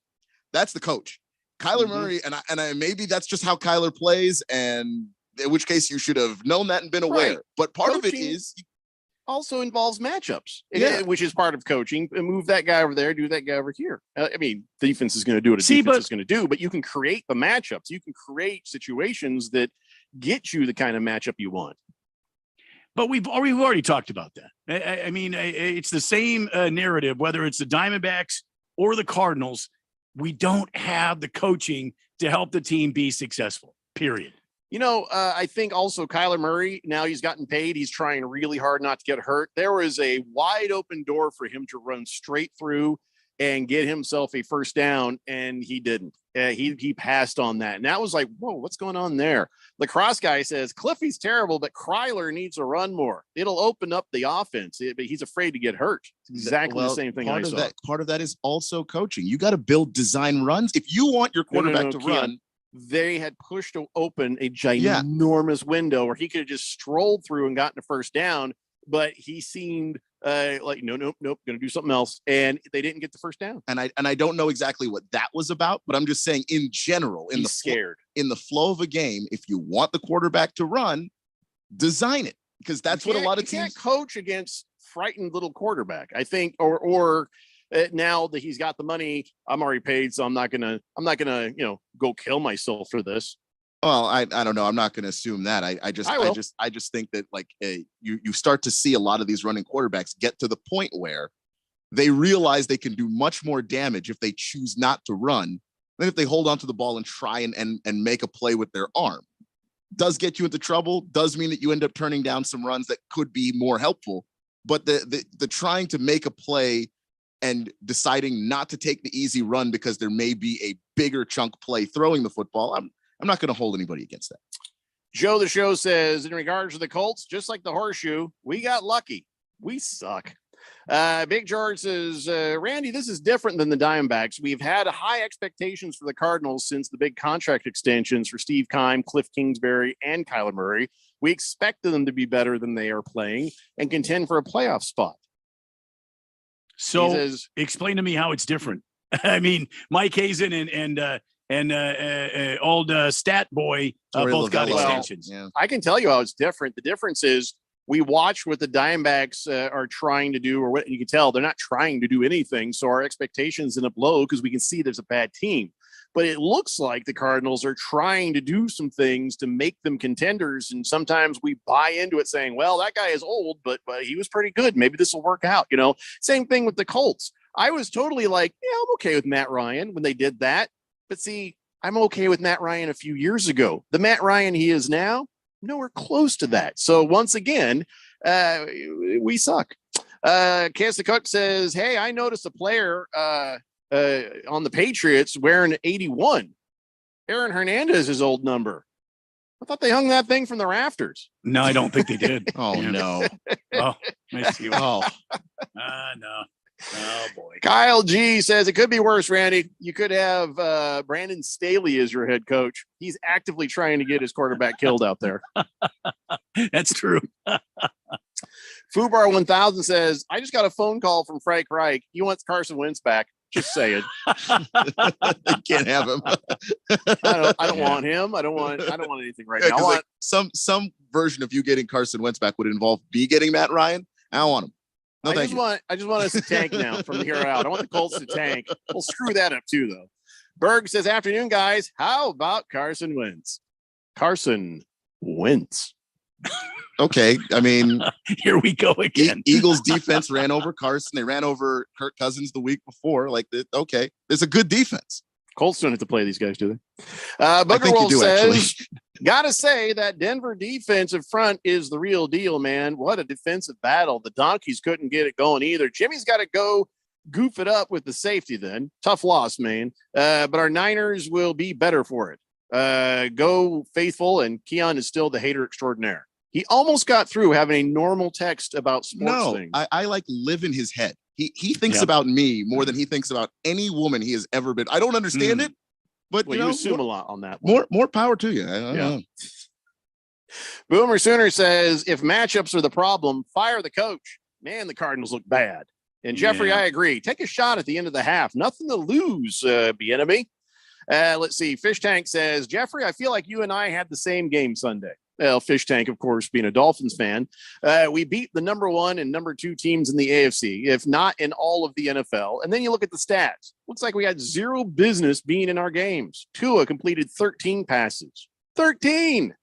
That's the coach. Kyler Murray, and I maybe that's just how Kyler plays, and in which case you should have known that and been aware. Right. But part of it is also involves matchups, which is part of coaching. Move that guy over there, do that guy over here. The defense is going to do what a defense is going to do, but you can create the matchups. You can create situations that get you the kind of matchup you want. But we've already talked about that. It's the same narrative, whether it's the Diamondbacks or the Cardinals. We don't have the coaching to help the team be successful, period. I think also Kyler Murray, now he's gotten paid. He's trying really hard not to get hurt. There was a wide open door for him to run straight through and get himself a first down, and he didn't. He passed on that. And that was like, whoa, what's going on there? Lacrosse guy says, Cliffy's terrible, but Kryler needs to run more. It'll open up the offense, but he's afraid to get hurt. It's exactly the same thing I saw. Part of that is also coaching. You got to build design runs. If you want your quarterback to run. They had pushed open a ginormous window where he could have just strolled through and gotten a first down, but he seemed like, nope, going to do something else. And they didn't get the first down. And I don't know exactly what that was about, but I'm just saying in general, in the flow of a game, if you want the quarterback to run, design it, because that's what a lot of teams can't coach against frightened little quarterback, I think, or now that he's got the money, I'm already paid, so I'm not gonna go kill myself for this. Well, I don't know. I'm not going to assume that. I just think that you start to see a lot of these running quarterbacks get to the point where they realize they can do much more damage if they choose not to run than if they hold onto the ball and try and make a play with their arm. Does get you into trouble. Does mean that you end up turning down some runs that could be more helpful. But the trying to make a play and deciding not to take the easy run because there may be a bigger chunk play throwing the football, I'm not going to hold anybody against that. Joe the Show says, in regards to the Colts, just like the horseshoe, we got lucky. We suck. Big George says, Randy, this is different than the Diamondbacks. We've had high expectations for the Cardinals since the big contract extensions for Steve Keim, Cliff Kingsbury, and Kyler Murray. We expected them to be better than they are playing and contend for a playoff spot. So explain to me how it's different. I mean, Mike Hazen and old stat boy both got extensions. Yeah. I can tell you how it's different. The difference is we watch what the Diamondbacks are trying to do, or what you can tell they're not trying to do anything. So our expectations end up low because we can see there's a bad team. But it looks like the Cardinals are trying to do some things to make them contenders. And sometimes we buy into it saying, well, that guy is old, but he was pretty good. Maybe this will work out. Same thing with the Colts. I was totally like, yeah, I'm okay with Matt Ryan when they did that. But see, I'm okay with Matt Ryan a few years ago. The Matt Ryan he is now, nowhere close to that. So once again, we suck. Cass the Cook says, hey, I noticed a player on the Patriots wearing 81. Aaron Hernandez is old number. I thought they hung that thing from the rafters. No, I don't think they did. No. Oh, I see. No. Oh boy. Kyle G says it could be worse, Randy. You could have Brandon Staley as your head coach. He's actively trying to get his quarterback killed out there. That's true. Fubar 1000 says, I just got a phone call from Frank Reich. He wants Carson Wentz back. Just saying. They can't have him. I don't want him. I don't want anything right now. I want some version of you getting Carson Wentz back would involve me getting Matt Ryan. I don't want him. No, I just want us to tank now from here out. I want the Colts to tank. We'll screw that up too, though. Berg says, afternoon, guys. How about Carson Wentz? Carson Wentz. Okay. I mean, here we go again. Eagles defense ran over Carson. They ran over Kirk Cousins the week before. Like, okay, there's a good defense. Colts don't have to play these guys, do they? Booker Wolf says, gotta say that Denver defensive front is the real deal, man. What a defensive battle. The Donkeys couldn't get it going either. Jimmy's got to go goof it up with the safety then. Tough loss, man. But our Niners will be better for it. Go faithful, and Keon is still the hater extraordinaire. He almost got through having a normal text about sports things. I like live in his head. He thinks about me more than he thinks about any woman he has ever been. I don't understand it, but you assume a lot on that one. More power to you. I don't know. Boomer Sooner says, if matchups are the problem, fire the coach. Man, the Cardinals look bad. And Jeffrey, I agree. Take a shot at the end of the half. Nothing to lose, Bieniemy. Let's see. Fish Tank says, Jeffrey, I feel like you and I had the same game Sunday. Well, Fish Tank, of course, being a Dolphins fan. We beat the number 1 and number 2 teams in the AFC, if not in all of the NFL. And then you look at the stats. Looks like we had zero business being in our games. Tua completed 13 passes. 13!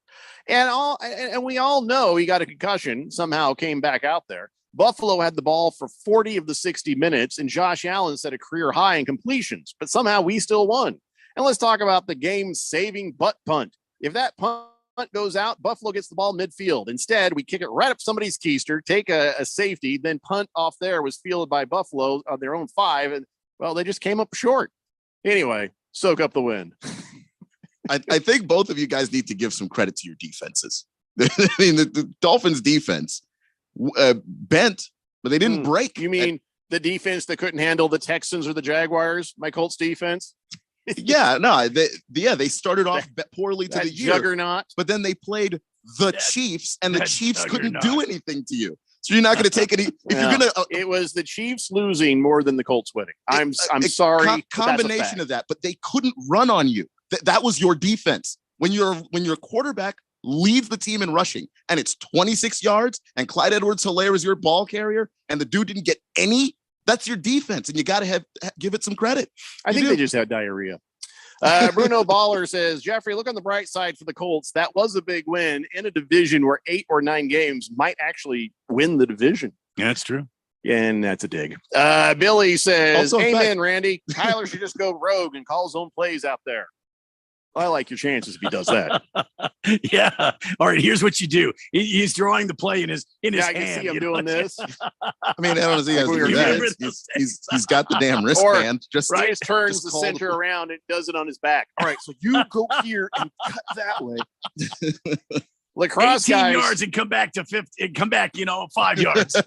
And we all know he got a concussion, somehow came back out there. Buffalo had the ball for 40 of the 60 minutes, and Josh Allen set a career high in completions. But somehow we still won. And let's talk about the game-saving butt punt. If that punt goes out, Buffalo gets the ball midfield. Instead, we kick it right up somebody's keister, take a safety, then punt off there was fielded by Buffalo on their own 5. And, well, they just came up short. Anyway, soak up the win. I think both of you guys need to give some credit to your defenses. I mean, the Dolphins defense bent, but they didn't break. You mean the defense that couldn't handle the Texans or the Jaguars? My Colts defense? They started off poorly to the year, juggernaut, but then they played the Chiefs, and the Chiefs couldn't do anything to you. So you're not going to take any. If you're going to, it was the Chiefs losing more than the Colts winning. I'm sorry. Combination of that, but they couldn't run on you. That was your defense. When your quarterback leads the team in rushing, and it's 26 yards, and Clyde Edwards-Helaire is your ball carrier, and the dude didn't get any. That's your defense, and you got to give it some credit. I think they just had diarrhea. Bruno Baller says, Jeffrey, look on the bright side for the Colts. That was a big win in a division where 8 or 9 games might actually win the division. Yeah, that's true. And that's a dig. Billy says, Also, amen, Randy. Tyler should just go rogue and call his own plays out there. I like your chances if he does that. Yeah. All right. Here's what you do. He's drawing the play in his hand. I can see him doing this. I mean, I don't know. He's got the damn wristband. Just turns the center around and does it on his back. All right. So you go here and cut that way. Lacrosse 18 guys, yards and come back to 50 and come back, 5 yards.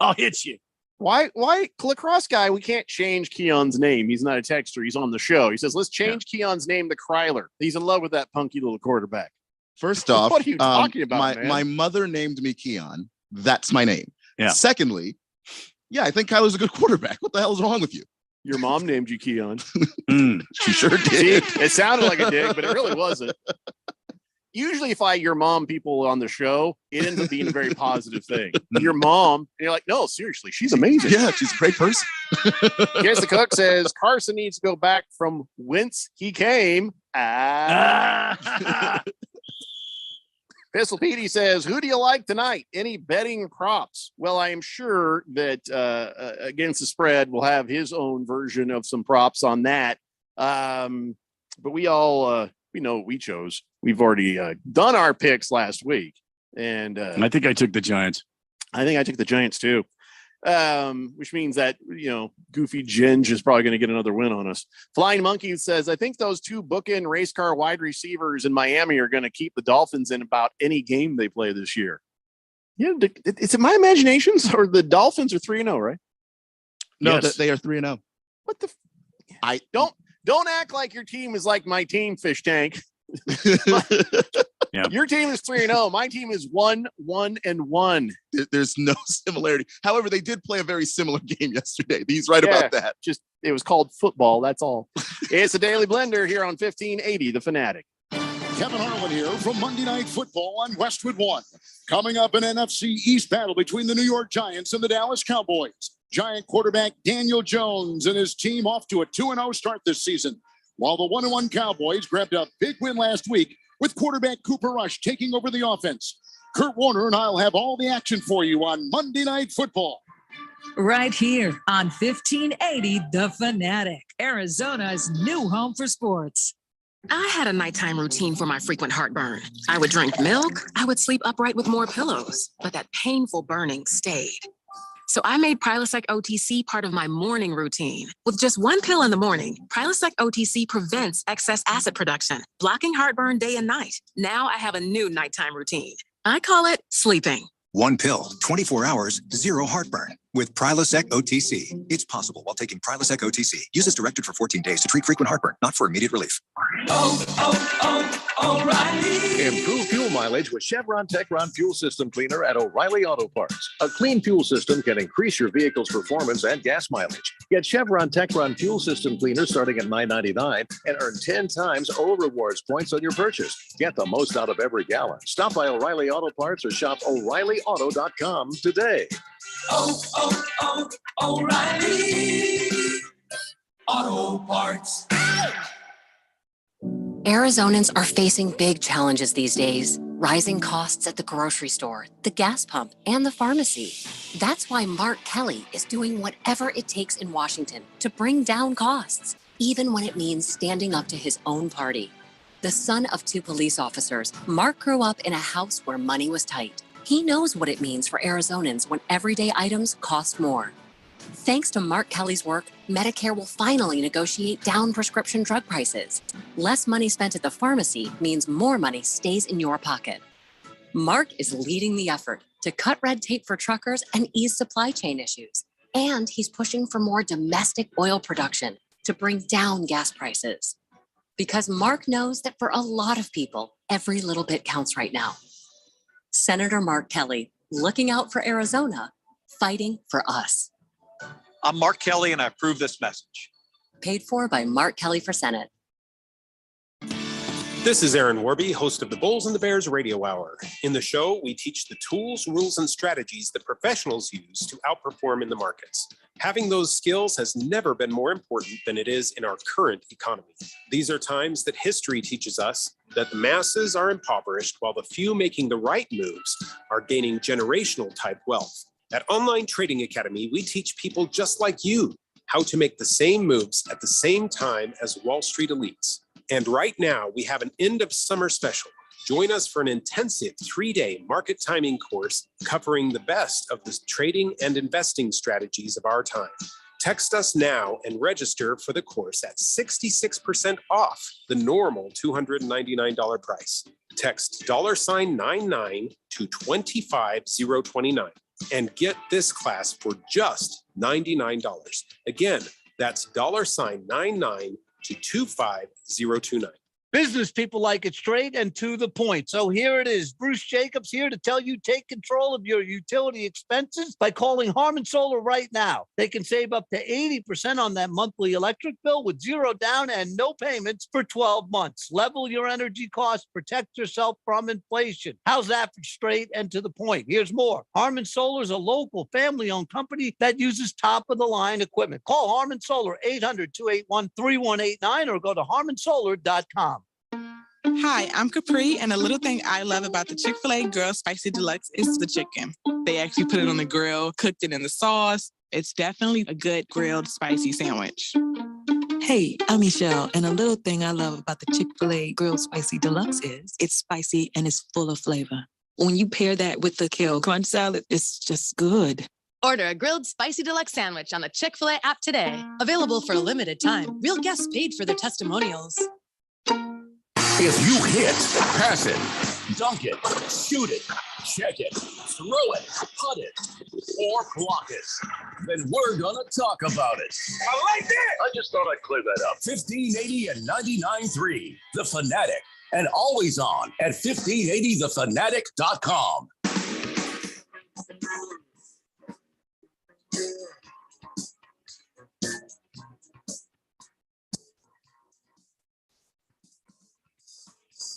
I'll hit you. Why lacrosse guy? We can't change Keon's name. He's not a texter. He's on the show. He says, let's change Keon's name to Kryler. He's in love with that punky little quarterback. First off, what are you talking about, man? My mother named me Keon. That's my name. Yeah. Secondly, I think Kyler's a good quarterback. What the hell is wrong with you? Your mom named you Keon. She sure did. See, it sounded like a dig, but it really wasn't. Usually if your mom people on the show, it ends up being a very positive thing. Your mom, you're like, no, seriously, she's amazing. Yeah, she's a great person. Here's the cook says Carson needs to go back from whence he came. Pistol Petey says, who do you like tonight? Any betting props? Well, I am sure that Against the Spread will have his own version of some props on that. But we all we know what we chose. We've already done our picks last week. And I think I took the Giants. I think I took the Giants too. Which means that, Goofy Ginge is probably going to get another win on us. Flying Monkey says, I think those 2 bookend race car wide receivers in Miami are going to keep the Dolphins in about any game they play this year. Yeah, is it my imaginations or the Dolphins are 3-0, right? No, yes. They are 3-0. What the? I don't act like your team is like my team, Fish Tank. Yeah, Yeah. Your team is 3-0. My team is 1-1-1. There's no similarity. However, they did play a very similar game yesterday. He's right about that. Just it was called football. That's all. It's a Daily Blender here on 1580 The Fanatic. Kevin Harlan here from Monday Night Football on Westwood One. Coming up, an NFC East battle between the New York Giants and the Dallas Cowboys. Giant quarterback Daniel Jones and his team off to a 2-0 start this season, while the 1-1 Cowboys grabbed a big win last week with quarterback Cooper Rush taking over the offense. Kurt Warner and I'll have all the action for you on Monday Night Football. Right here on 1580 The Fanatic, Arizona's new home for sports. I had a nighttime routine for my frequent heartburn. I would drink milk. I would sleep upright with more pillows, but that painful burning stayed. So I made Prilosec OTC part of my morning routine. With just one pill in the morning, Prilosec OTC prevents excess acid production, blocking heartburn day and night. Now I have a new nighttime routine. I call it sleeping. One pill, 24 hours, zero heartburn. With Prilosec OTC. It's possible while taking Prilosec OTC. Use as directed for 14 days to treat frequent heartburn, not for immediate relief. O'Reilly. Improve fuel mileage with Chevron Techron Fuel System Cleaner at O'Reilly Auto Parts. A clean fuel system can increase your vehicle's performance and gas mileage. Get Chevron Techron Fuel System Cleaner starting at $9.99 and earn 10 times O Rewards points on your purchase. Get the most out of every gallon. Stop by O'Reilly Auto Parts or shop O'ReillyAuto.com today. O'Reilly Auto Parts. Arizonans are facing big challenges these days. Rising costs at the grocery store, the gas pump, and the pharmacy. That's why Mark Kelly is doing whatever it takes in Washington to bring down costs, even when it means standing up to his own party. The son of 2 police officers, Mark grew up in a house where money was tight. He knows what it means for Arizonans when everyday items cost more. Thanks to Mark Kelly's work, Medicare will finally negotiate down prescription drug prices. Less money spent at the pharmacy means more money stays in your pocket. Mark is leading the effort to cut red tape for truckers and ease supply chain issues. And he's pushing for more domestic oil production to bring down gas prices. Because Mark knows that for a lot of people, every little bit counts right now. Senator Mark Kelly, looking out for Arizona, fighting for us. I'm Mark Kelly, and I approve this message. Paid for by Mark Kelly for Senate. This is Aaron Warby, host of the Bulls and the Bears Radio Hour. In the show, we teach the tools, rules, and strategies that professionals use to outperform in the markets. Having those skills has never been more important than it is in our current economy. These are times that history teaches us that the masses are impoverished while the few making the right moves are gaining generational type wealth. At Online Trading Academy, we teach people just like you how to make the same moves at the same time as Wall Street elites. And right now, we have an end of summer special. Join us for an intensive 3-day market timing course covering the best of the trading and investing strategies of our time. Text us now and register for the course at 66% off the normal $299 price. Text $99 to 25029 and get this class for just $99. Again, that's $99 to 25029. Business people like it straight and to the point. So here it is. Bruce Jacobs here to tell you take control of your utility expenses by calling Harmon Solar right now. They can save up to 80% on that monthly electric bill with zero down and no payments for 12 months. Level your energy costs, protect yourself from inflation. How's that for straight and to the point? Here's more. Harmon Solar is a local family-owned company that uses top-of-the-line equipment. Call Harmon Solar 800-281-3189 or go to harmonsolar.com. Hi, I'm Capri, and a little thing I love about the Chick-fil-A Grilled Spicy Deluxe is the chicken. They actually put it on the grill, cooked it in the sauce. It's definitely a good grilled spicy sandwich. Hey, I'm Michelle, and a little thing I love about the Chick-fil-A Grilled Spicy Deluxe is it's spicy and it's full of flavor. When you pair that with the kale crunch salad, it's just good. Order a grilled spicy deluxe sandwich on the Chick-fil-A app today. Available for a limited time. Real guests paid for their testimonials. If you hit, pass it, dunk it, shoot it, check it, throw it, putt it, or block it, then we're going to talk about it. I like that. I just thought I'd clear that up. 1580 and 99.3, The Fanatic. and always on at 1580thefanatic.com.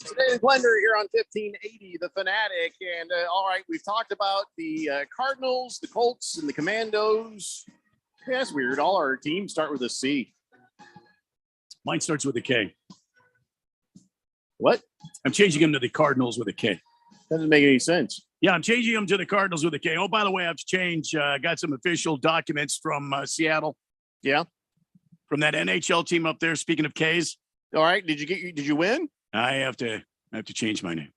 Today's Blender here on 1580 The Fanatic. And all right, we've talked about the Cardinals, the Colts, and the Commandos. Yeah, that's weird. All our teams start with a C. Mine starts with a K. What? I'm changing them to the Cardinals with a K. Doesn't make any sense. Yeah, I'm changing them to the Cardinals with a K. Oh, by the way, I've changed. Got some official documents from Seattle. Yeah. From that NHL team up there. Speaking of Ks. All right. Did you win? I have to change my name.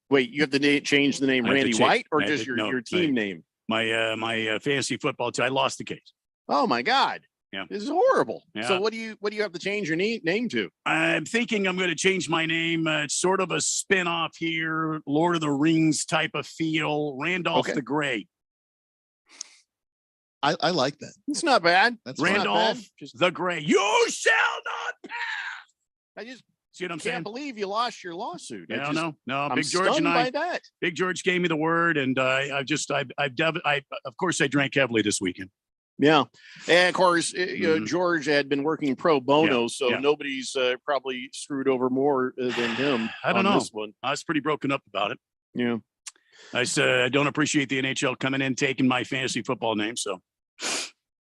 Wait, you have to change the name Randy White or just your team name? My fantasy football team. I lost the case. Oh my God. Yeah. This is horrible. Yeah. So what do you have to change your name to? I'm thinking I'm going to change my name. It's sort of a spin-off here, Lord of the Rings type of feel. Randolph the Grey. I like that. It's not bad. That's Randolph the Grey. You shall not pass. I just see what I'm can't saying? believe you lost your lawsuit. Yeah, no. I'm Big George and by that. Big George gave me the word, and I of course I drank heavily this weekend. Yeah, and of course, George had been working pro bono, so nobody's probably screwed over more than him. I don't know. This one. I was pretty broken up about it. Yeah, I said I don't appreciate the NHL coming in taking my fantasy football name, so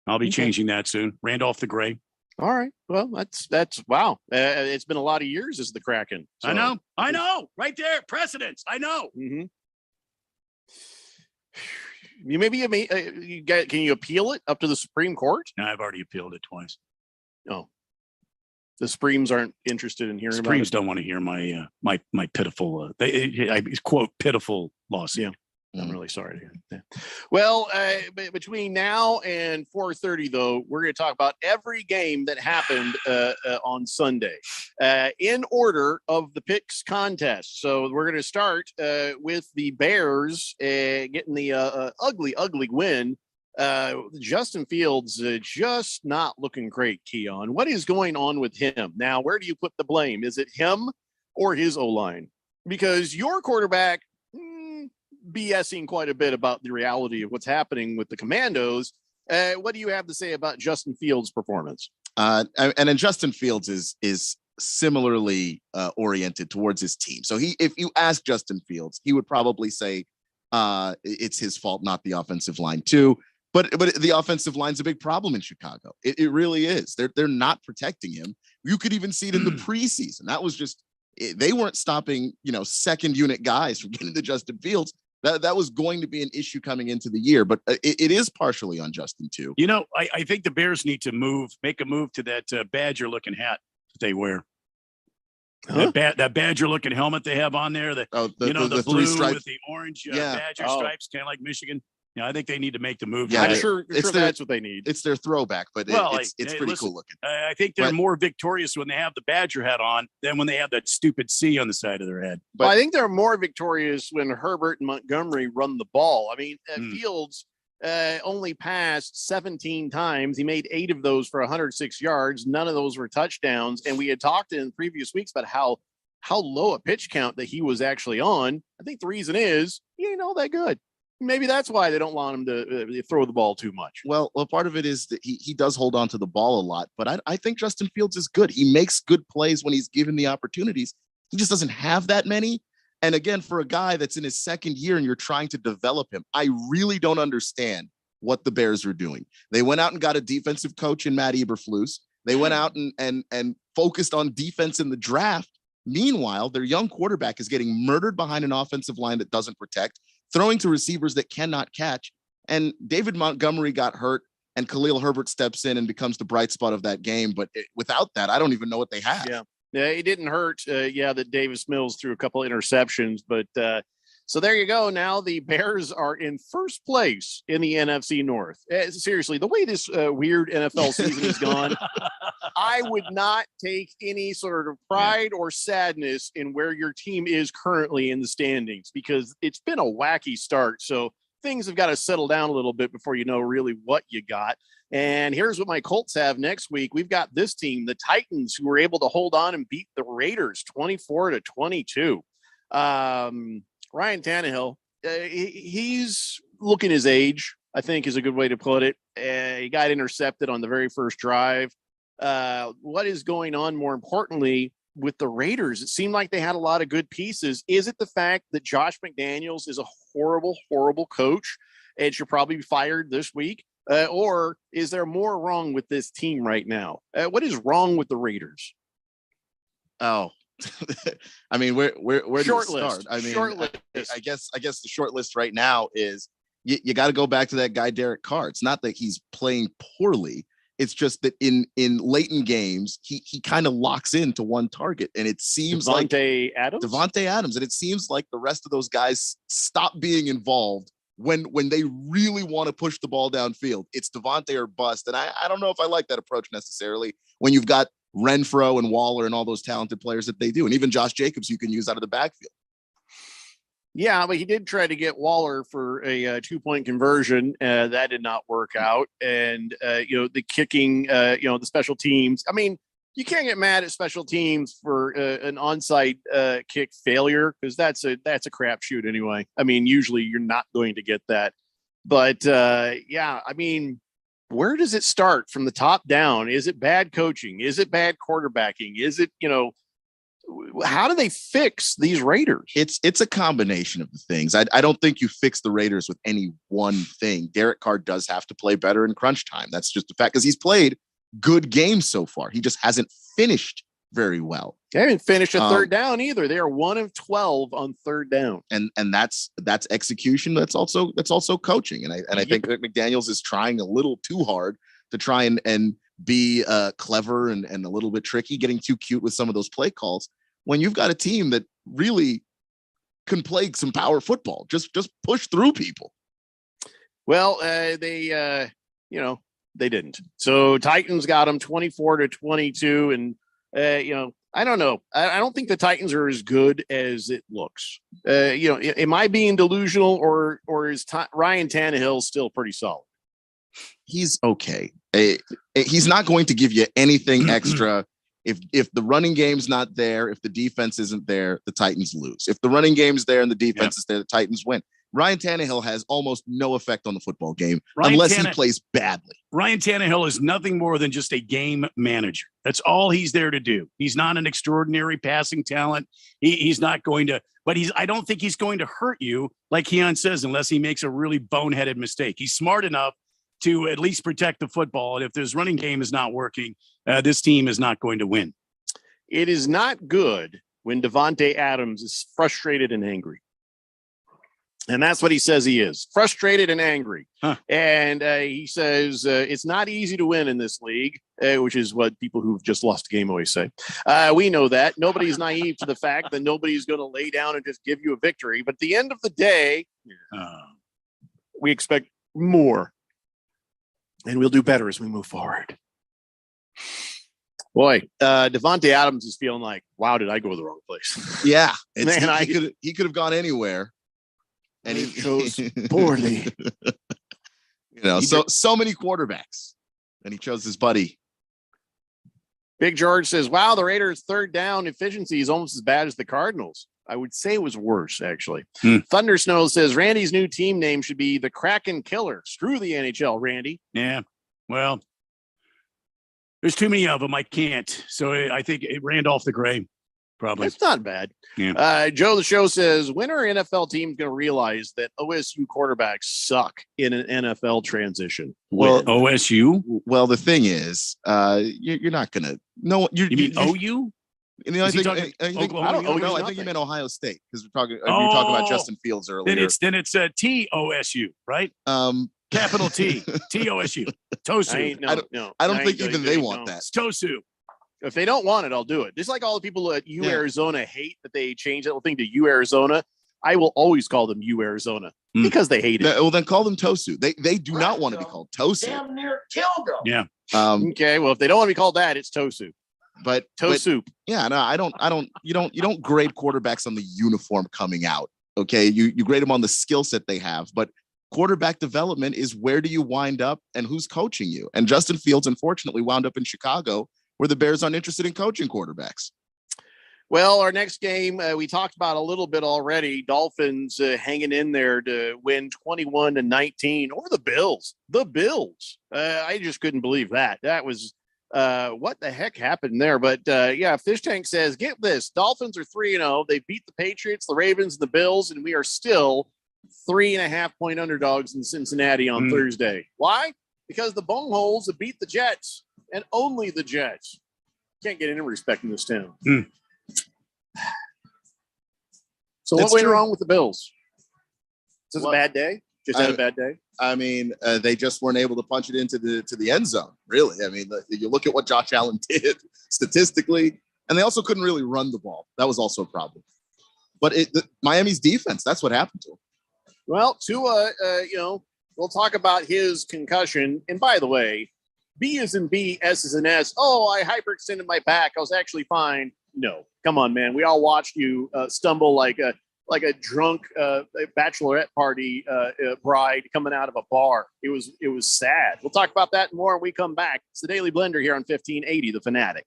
I'll be changing that soon. Randolph the Grey. All right. Well, that's wow. It's been a lot of years as the Kraken. So. I know. Right there, precedence. I know. Mm-hmm. Can you appeal it up to the Supreme Court? No, I've already appealed it twice. Oh, the Supremes aren't interested in hearing. Supremes don't want to hear my my pitiful. I quote pitiful lawsuit. Yeah. I'm really sorry to hear that. Well, between now and 4:30, though, we're going to talk about every game that happened on Sunday in order of the picks contest. So we're going to start with the Bears getting the ugly win. Justin Fields just not looking great, Keon. What is going on with him? Now, where do you put the blame? Is it him or his O-line? Because your quarterback BSing quite a bit about the reality of what's happening with the Commandos. What do you have to say about Justin Fields' performance? And then Justin Fields is similarly oriented towards his team. So if you ask Justin Fields, he would probably say it's his fault, not the offensive line too. But the offensive line's a big problem in Chicago. It really is. They're not protecting him. You could even see it in the preseason. That was just they weren't stopping second unit guys from getting to Justin Fields. That was going to be an issue coming into the year, but it is partially on Justin too. I think the Bears need to make a move to that Badger-looking hat that they wear. Huh? That Badger-looking helmet they have on there. The blue three stripes with the orange Badger stripes, kind of like Michigan. Yeah, I think they need to make the move. Yeah, I'm sure that's what they need. It's their throwback, but it's pretty cool looking. I think they're more victorious when they have the Badger hat on than when they have that stupid C on the side of their head. But I think they're more victorious when Herbert and Montgomery run the ball. I mean, Fields only passed 17 times. He made 8 of those for 106 yards. None of those were touchdowns. And we had talked in previous weeks about how low a pitch count that he was actually on. I think the reason is he ain't all that good. Maybe that's why they don't want him to throw the ball too much. Well, part of it is that he does hold on to the ball a lot, but I think Justin Fields is good. He makes good plays when he's given the opportunities. He just doesn't have that many. And again, for a guy that's in his second year and you're trying to develop him, I really don't understand what the Bears are doing. They went out and got a defensive coach in Matt Eberflus. They went out and focused on defense in the draft. Meanwhile, their young quarterback is getting murdered behind an offensive line that doesn't protect, throwing to receivers that cannot catch. And David Montgomery got hurt, and Khalil Herbert steps in and becomes the bright spot of that game. But without that, I don't even know what they have. Yeah, it didn't hurt. That Davis Mills threw a couple of interceptions. But so there you go. Now the Bears are in first place in the NFC North. Seriously, the way this weird NFL season has gone, I would not take any sort of pride or sadness in where your team is currently in the standings because it's been a wacky start. So things have got to settle down a little bit before you know really what you got. And here's what my Colts have next week. We've got this team, the Titans, who were able to hold on and beat the Raiders 24-22. Ryan Tannehill, he's looking his age, I think is a good way to put it. He got intercepted on the very first drive. What is going on, more importantly, with the Raiders? It seemed like they had a lot of good pieces. Is it the fact that Josh McDaniels is a horrible, horrible coach and should probably be fired this week? Or is there more wrong with this team right now? What is wrong with the Raiders? Oh, I mean, where do you Short start? list. I mean, Short list. I guess the short list right now is you got to go back to that guy Derek Carr. It's not that he's playing poorly. It's just that in late in games, he kind of locks into one target, and it seems Devontae Adams, and it seems like the rest of those guys stop being involved when they really want to push the ball downfield. It's Devontae or bust, and I don't know if I like that approach necessarily when you've got Renfro and Waller and all those talented players that they do, and even Josh Jacobs you can use out of the backfield. Yeah, but he did try to get Waller for a 2-point conversion. That did not work out. And, the kicking, the special teams. I mean, you can't get mad at special teams for an onside kick failure because that's a crapshoot anyway. I mean, usually you're not going to get that. But, I mean, where does it start from the top down? Is it bad coaching? Is it bad quarterbacking? Is it, how do they fix these Raiders? It's a combination of the things. I don't think you fix the Raiders with any one thing. Derek Carr does have to play better in crunch time. That's just a fact because he's played good games so far. He just hasn't finished very well. They haven't finished a third down either. They are 1 of 12 on third down. And that's execution. That's also coaching. And I think that McDaniels is trying a little too hard to try and be clever and a little bit tricky, getting too cute with some of those play calls when you've got a team that really can play some power football, just push through people. Well, they didn't. So Titans got them 24-22. And, I don't know. I don't think the Titans are as good as it looks. Am I being delusional or is Ryan Tannehill still pretty solid? He's okay. He's not going to give you anything extra. If the running game's not there, if the defense isn't there, the Titans lose. If the running game's there and the defense is there, the Titans win. Ryan Tannehill has almost no effect on the football game unless he plays badly. Ryan Tannehill is nothing more than just a game manager. That's all he's there to do. He's not an extraordinary passing talent. He's not going to, but I don't think he's going to hurt you, like Keon says, unless he makes a really boneheaded mistake. He's smart enough to at least protect the football. And if this running game is not working, this team is not going to win. It is not good when Devontae Adams is frustrated and angry. And that's what he says he is, frustrated and angry. Huh. And he says it's not easy to win in this league, which is what people who've just lost a game always say. We know that. Nobody's naive to the fact that nobody's going to lay down and just give you a victory. But at the end of the day, we expect more. And we'll do better as we move forward. Boy, Devontae Adams is feeling like, wow, did I go to the wrong place? Yeah. Man, he could have gone anywhere. And he chose poorly. So many quarterbacks. And he chose his buddy. Big George says, wow, the Raiders' third down efficiency is almost as bad as the Cardinals. I would say it was worse, actually. Thunder Snow says, Randy's new team name should be the Kraken Killer. Screw the NHL, Randy. Yeah, well, there's too many of them. I can't. So I think Randolph the Gray, probably. That's not bad. Yeah. Joe the Show says, when are NFL teams going to realize that OSU quarterbacks suck in an NFL transition? Well, OSU? Well, the thing is, you're not going to. No, you mean OU? I think you meant Ohio State because you're talking about Justin Fields earlier. Then it's TOSU, right? Capital T, TOSU, Tosu. I don't think even they want that. It's Tosu. If they don't want it, I'll do it. Just like all the people at U Arizona hate that they changed that whole thing to U Arizona. I will always call them U Arizona because they hate it. Well, then call them Tosu. They do not want to be called Tosu. Damn near killed them. Yeah. Okay. Well, if they don't want to be called that, it's Tosu. But soup. Yeah, no, I don't. You don't grade quarterbacks on the uniform coming out. Okay, you grade them on the skill set they have. But quarterback development is where do you wind up and who's coaching you? And Justin Fields, unfortunately, wound up in Chicago, where the Bears aren't interested in coaching quarterbacks. Well, our next game, we talked about a little bit already. Dolphins hanging in there to win 21-19 over the Bills. The Bills. I just couldn't believe that. That was what the heck happened there. But yeah, Fish Tank says, get this. Dolphins are 3-0. They beat the Patriots, the Ravens, and the Bills, and we are still 3.5-point underdogs in Cincinnati on Thursday. Why? Because the Boneholes have beat the Jets and only the Jets. Can't get any respect in this town. So what went wrong with the Bills? Is this a bad day? Just had a bad day? I mean, they just weren't able to punch it into the end zone, really. I mean, you look at what Josh Allen did statistically, and they also couldn't really run the ball. That was also a problem. But Miami's defense, that's what happened to them. Well, Tua, we'll talk about his concussion. And by the way, B is in B, S is in S. Oh, I hyperextended my back. I was actually fine. No, come on, man. We all watched you stumble like a drunk bachelorette party bride coming out of a bar. It was sad. We'll talk about that and more when we come back. It's the Daily Blender here on 1580 The Fanatic.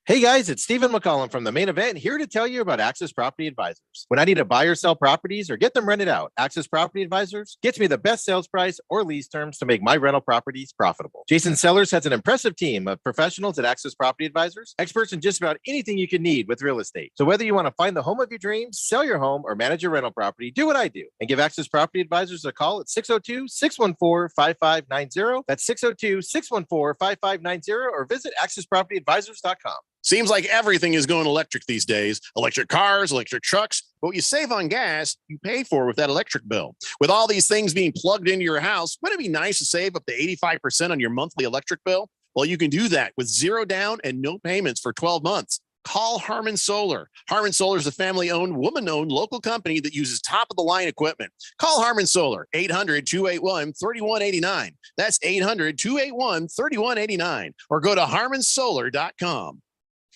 Hey guys, it's Stephen McCollum from The Main Event, here to tell you about Access Property Advisors. When I need to buy or sell properties or get them rented out, Access Property Advisors gets me the best sales price or lease terms to make my rental properties profitable. Jason Sellers has an impressive team of professionals at Access Property Advisors, experts in just about anything you can need with real estate. So whether you want to find the home of your dreams, sell your home, or manage your rental property, do what I do and give Access Property Advisors a call at 602-614-5590. That's 602-614-5590 or visit accesspropertyadvisors.com. Seems like everything is going electric these days. Electric cars, electric trucks. But what you save on gas, you pay for with that electric bill. With all these things being plugged into your house, wouldn't it be nice to save up to 85% on your monthly electric bill? Well, you can do that with zero down and no payments for 12 months. Call Harmon Solar. Harmon Solar is a family-owned, woman-owned local company that uses top-of-the-line equipment. Call Harmon Solar, 800-281-3189. That's 800-281-3189. Or go to harmonsolar.com.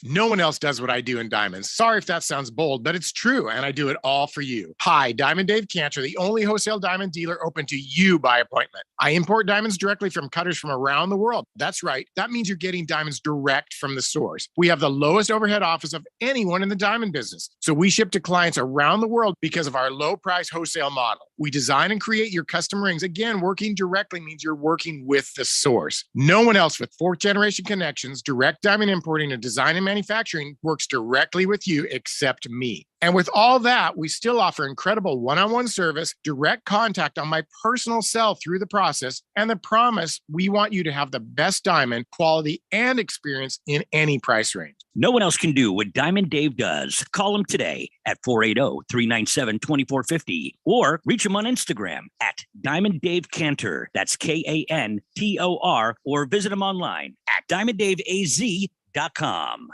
No one else does what I do in diamonds. Sorry if that sounds bold, but it's true, and I do it all for you. Hi, Diamond Dave Cantor, the only wholesale diamond dealer open to you by appointment. I import diamonds directly from cutters from around the world. That's right. That means you're getting diamonds direct from the source. We have the lowest overhead office of anyone in the diamond business. So we ship to clients around the world because of our low price wholesale model. We design and create your custom rings. Again, working directly means you're working with the source. No one else with fourth generation connections, direct diamond importing, and design and manufacturing works directly with you except me. And with all that, we still offer incredible one-on-one service, direct contact on my personal cell through the process, and the promise we want you to have the best diamond quality and experience in any price range. No one else can do what Diamond Dave does. Call him today at 480-397-2450 or reach him on Instagram at Diamond Dave Cantor. That's Kantor, or visit him online at diamonddaveaz.com.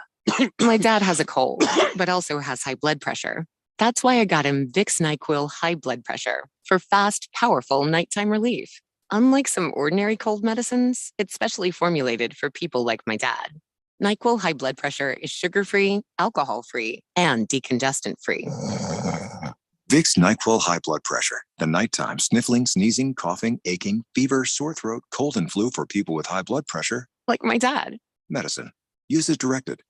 My dad has a cold, but also has high blood pressure. That's why I got him Vicks NyQuil High Blood Pressure for fast, powerful nighttime relief. Unlike some ordinary cold medicines, it's specially formulated for people like my dad. NyQuil High Blood Pressure is sugar-free, alcohol-free, and decongestant-free. Vicks NyQuil High Blood Pressure. The nighttime sniffling, sneezing, coughing, aching, fever, sore throat, cold and flu for people with high blood pressure. Like my dad. Medicine. Use as directed.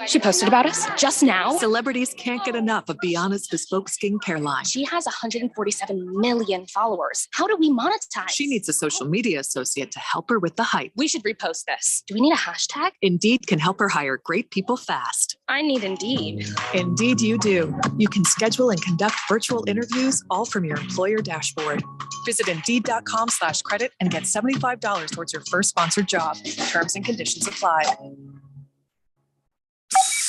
She posted about us just now. Celebrities can't get enough of Beyonce's bespoke skincare line. She has 147 million followers. How do we monetize? She needs a social media associate to help her with the hype. We should repost this. Do we need a hashtag? Indeed can help her hire great people fast. I need Indeed. Indeed you do. You can schedule and conduct virtual interviews all from your employer dashboard. Visit Indeed.com/credit and get $75 towards your first sponsored job. Terms and conditions apply.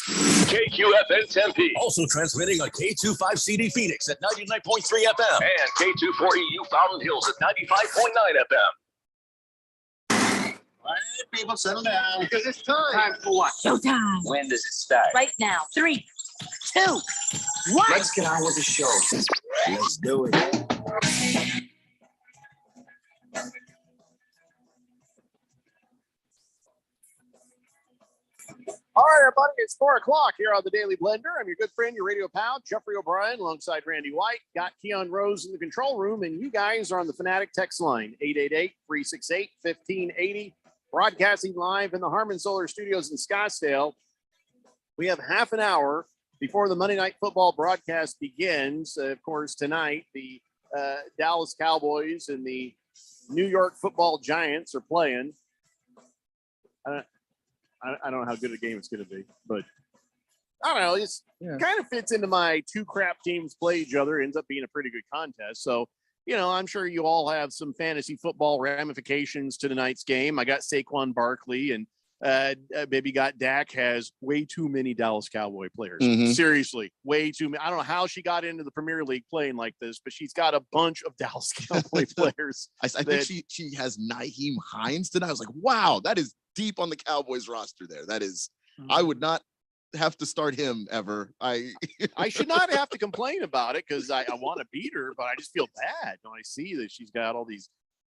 KQFN Tempe. Also transmitting on K25CD Phoenix at 99.3 FM and K240U Fountain Hills at 95.9 FM. All right, people, settle down because it's time. Time for what? Showtime. When does it start? Right now. 3, 2, 1. Let's get on with the show. Let's do it. All right, everybody, it's 4 o'clock here on the Daily Blender. I'm your good friend, your radio pal, Jeffrey O'Brien, alongside Randy White. Got Keon Rose in the control room, and you guys are on the Fanatic text line, 888-368-1580, broadcasting live in the Harmon Solar Studios in Scottsdale. We have half an hour before the Monday Night Football broadcast begins. Of course, tonight, the Dallas Cowboys and the New York Football Giants are playing. I don't know how good a game it's going to be, but I don't know. It's kind of fits into my two crap teams play each other. It ends up being a pretty good contest. So, I'm sure you all have some fantasy football ramifications to tonight's game. I got Saquon Barkley and maybe got Dak has way too many Dallas Cowboy players. Mhm. Seriously, way too many. I don't know how she got into the Premier League playing like this, but she's got a bunch of Dallas Cowboy players. I think she has Nyheim Hines tonight. I was like, wow, that is deep on the Cowboys roster there. That is, I would not have to start him ever. I should not have to complain about it because I want to beat her, but I just feel bad when I see that she's got all these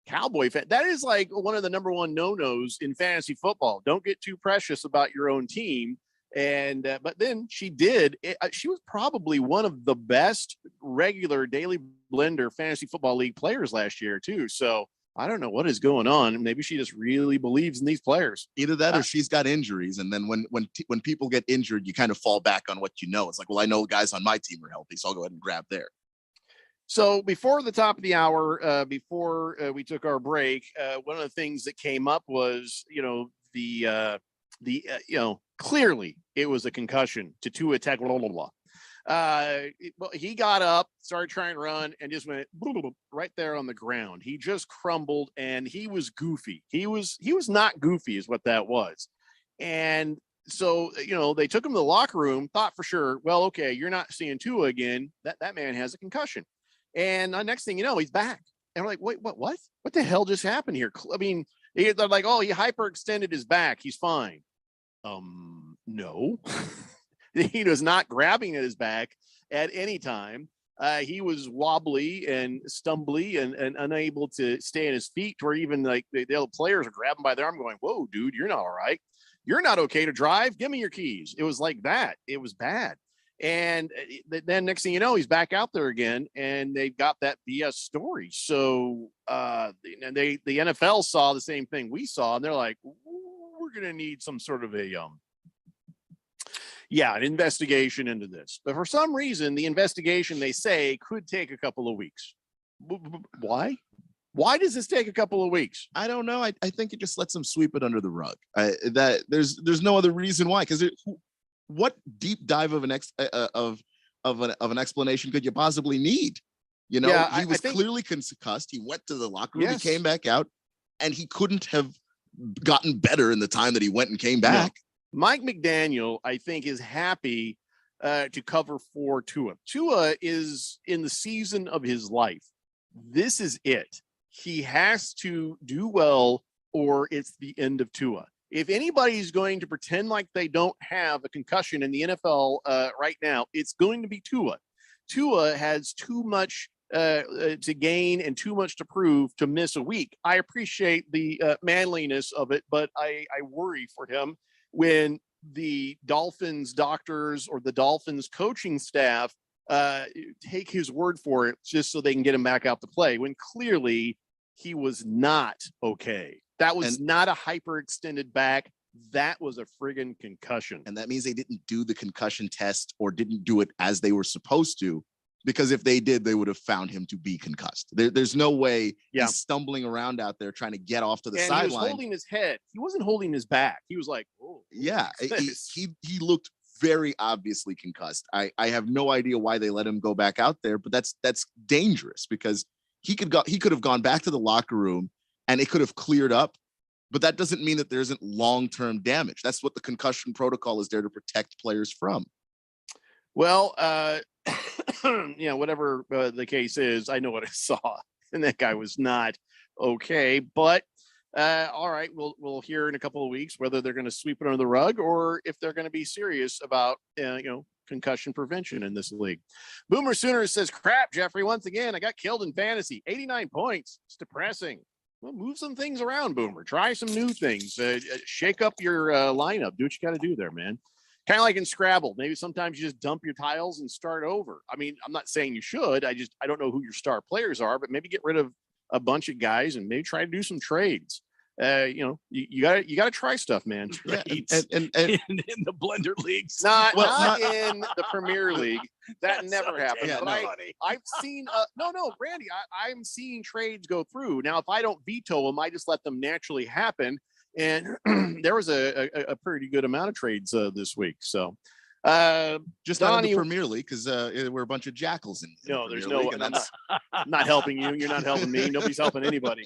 Cowboy fans. That is like one of the number one no-nos in fantasy football. Don't get too precious about your own team. And but then she did. She was probably one of the best regular Daily Blender fantasy football league players last year too. So I don't know what is going on. Maybe she just really believes in these players. Either that or she's got injuries. And then when people get injured, you kind of fall back on what you know. It's like, well, I know guys on my team are healthy, so I'll go ahead and grab there. So before the top of the hour, before we took our break, one of the things that came up was, clearly it was a concussion to Tua Tagovailoa. Well, he got up, started trying to run, and just went right there on the ground. He just crumbled, and he was goofy. He was not goofy, is what that was. And so, they took him to the locker room, thought for sure, well, okay, you're not seeing Tua again. That man has a concussion. And the next thing you know, he's back. And we're like, wait, what? What the hell just happened here? I mean, they're like, oh, he hyperextended his back. He's fine. No. He was not grabbing at his back at any time. He was wobbly and stumbly and unable to stay on his feet, to where even like the other players are grabbing by the arm going, whoa, dude, you're not all right. You're not okay to drive. Give me your keys. It was like that. It was bad. And then next thing you know, he's back out there again, and they've got that BS story. So the NFL saw the same thing we saw, and they're like, we're going to need some sort of an investigation into this. But for some reason, the investigation, they say, could take a couple of weeks. Why? Why does this take a couple of weeks? I don't know. I think it just lets them sweep it under the rug. That there's no other reason why. Because what deep dive of an explanation could you possibly need? He was clearly concussed. He went to the locker room. Yes. He came back out, and he couldn't have gotten better in the time that he went and came back. No. Mike McDaniel, I think, is happy to cover for Tua. Tua is in the season of his life. This is it. He has to do well, or it's the end of Tua. If anybody's going to pretend like they don't have a concussion in the NFL right now, it's going to be Tua. Tua has too much to gain and too much to prove to miss a week. I appreciate the manliness of it, but I worry for him when the Dolphins doctors or the Dolphins coaching staff take his word for it just so they can get him back out to play, when clearly he was not okay. That was not a hyperextended back. That was a friggin' concussion. And that means they didn't do the concussion test or didn't do it as they were supposed to, because if they did, they would have found him to be concussed. There's no way he's stumbling around out there trying to get off to the sideline. He was holding his head. He wasn't holding his back. He was like, oh. Yeah, he looked very obviously concussed. I have no idea why they let him go back out there, but that's dangerous, because he could have gone back to the locker room and it could have cleared up, but that doesn't mean that there isn't long-term damage. That's what the concussion protocol is there to protect players from. Well, whatever the case is, I know what I saw, and that guy was not okay. But all right, we'll hear in a couple of weeks whether they're going to sweep it under the rug or if they're going to be serious about concussion prevention in this league. Boomer Sooner says, crap, Jeffrey, once again, I got killed in fantasy. 89 points. It's depressing. Well, move some things around, Boomer. Try some new things. Shake up your lineup. Do what you got to do there, man. Kind of like in Scrabble. Maybe sometimes you just dump your tiles and start over. I mean, I'm not saying you should. I don't know who your star players are, but maybe get rid of a bunch of guys and maybe try to do some trades. You gotta try stuff, man. Yeah, and in the blender leagues, not in the Premier League. That never happened. Yeah, but I've seen no, Randy. I'm seeing trades go through now. If I don't veto them, I just let them naturally happen. And there was a pretty good amount of trades this week. So just not in the Premier League because we're a bunch of jackals in. No, there's no. I'm not helping you. You're not helping me. Nobody's helping anybody.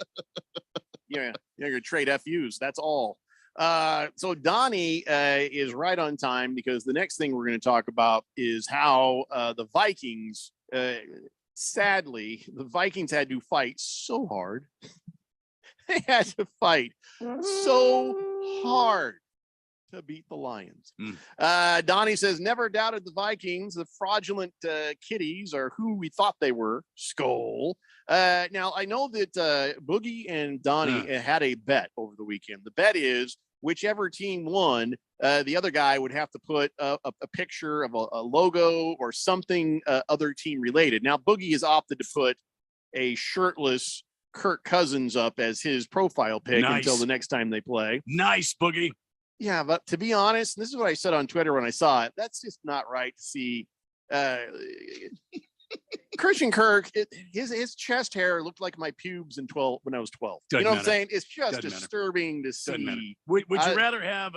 Yeah, you're gonna trade FUs. That's all. So Donnie is right on time because the next thing we're going to talk about is how the Vikings, sadly, the Vikings had to fight so hard. They had to fight so hard to beat the Lions. Donnie says, never doubted the Vikings. The fraudulent kitties are who we thought they were. Skull. Now, I know that Boogie and Donnie had a bet over the weekend. The bet is whichever team won, the other guy would have to put a picture of a logo or something other team related. Now, Boogie has opted to put a shirtless Kirk Cousins up as his profile pic until the next time they play. Nice, Boogie. Yeah, but to be honest, this is what I said on Twitter when I saw it. That's just not right to see. Christian Kirk, his chest hair looked like my pubes when I was 12. Doesn't what matter. I'm saying? It's just Doesn't disturbing to see. Would you rather have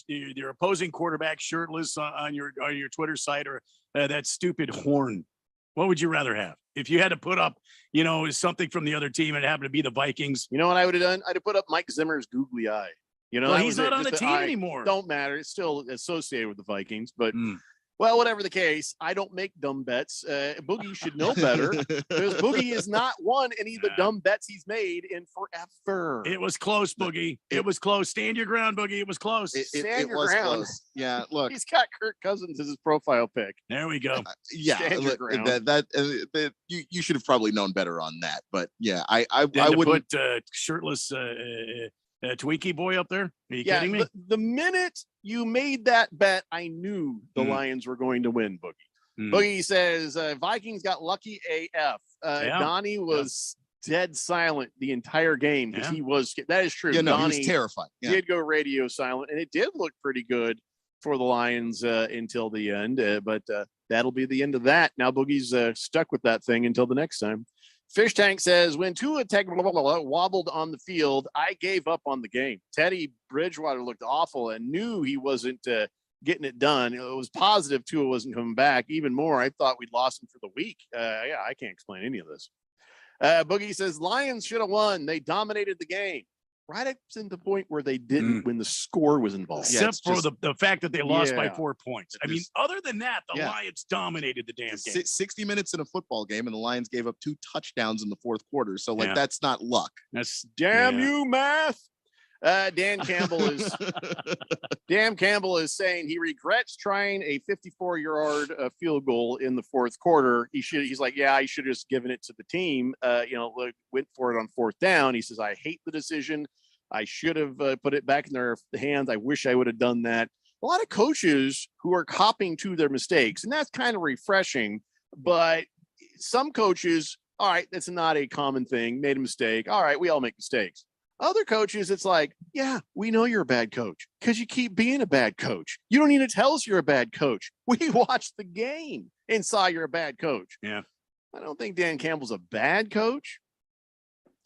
your opposing quarterback shirtless on your Twitter site or that stupid horn? What would you rather have? If you had to put up, something from the other team and it happened to be the Vikings. You know what I would have done? I'd have put up Mike Zimmer's googly eye. Well, he's not on the team anymore. Don't matter. It's still associated with the Vikings, but well, whatever the case, I don't make dumb bets. Boogie should know better because Boogie has not won any of the dumb bets he's made in forever. It was close, Boogie. It was close. Stand your ground, Boogie. It was close. Stand your was ground. close. Yeah, look, he's got Kirk Cousins as his profile pic. There we go. Look, you should have probably known better on that. But yeah, I wouldn't put shirtless Twinkie boy up there. Are you kidding me? The minute you made that bet, I knew the Lions were going to win, Boogie. Boogie says Vikings got lucky AF. Donnie was dead silent the entire game because he was. That is true. Yeah, no, Donnie he was terrified. Yeah. Did go radio silent, and it did look pretty good for the Lions until the end. But that'll be the end of that. Now Boogie's stuck with that thing until the next time. Fish Tank says, when Tua wobbled on the field, I gave up on the game. Teddy Bridgewater looked awful and knew he wasn't getting it done. It was positive Tua wasn't coming back. Even more, I thought we'd lost him for the week. I can't explain any of this. Boogie says, Lions should have won. They dominated the game. Right up to the point where they didn't when the score was involved. Except for the fact that they lost by 4 points. I mean, other than that, the Lions dominated the damn game. 60 minutes in a football game, and the Lions gave up 2 touchdowns in the fourth quarter. So, that's not luck. That's damn you, math. Dan Campbell is saying he regrets trying a 54-yard field goal in the fourth quarter. He's like, I should have just given it to the team. Went for it on fourth down. He says, I hate the decision. I should have put it back in their hands. I wish I would have done that. A lot of coaches who are copping to their mistakes, and that's kind of refreshing. But some coaches, all right, that's not a common thing. Made a mistake. All right, we all make mistakes. Other coaches, it's like, we know you're a bad coach because you keep being a bad coach. You don't need to tell us you're a bad coach. We watched the game and saw you're a bad coach. Yeah. I don't think Dan Campbell's a bad coach.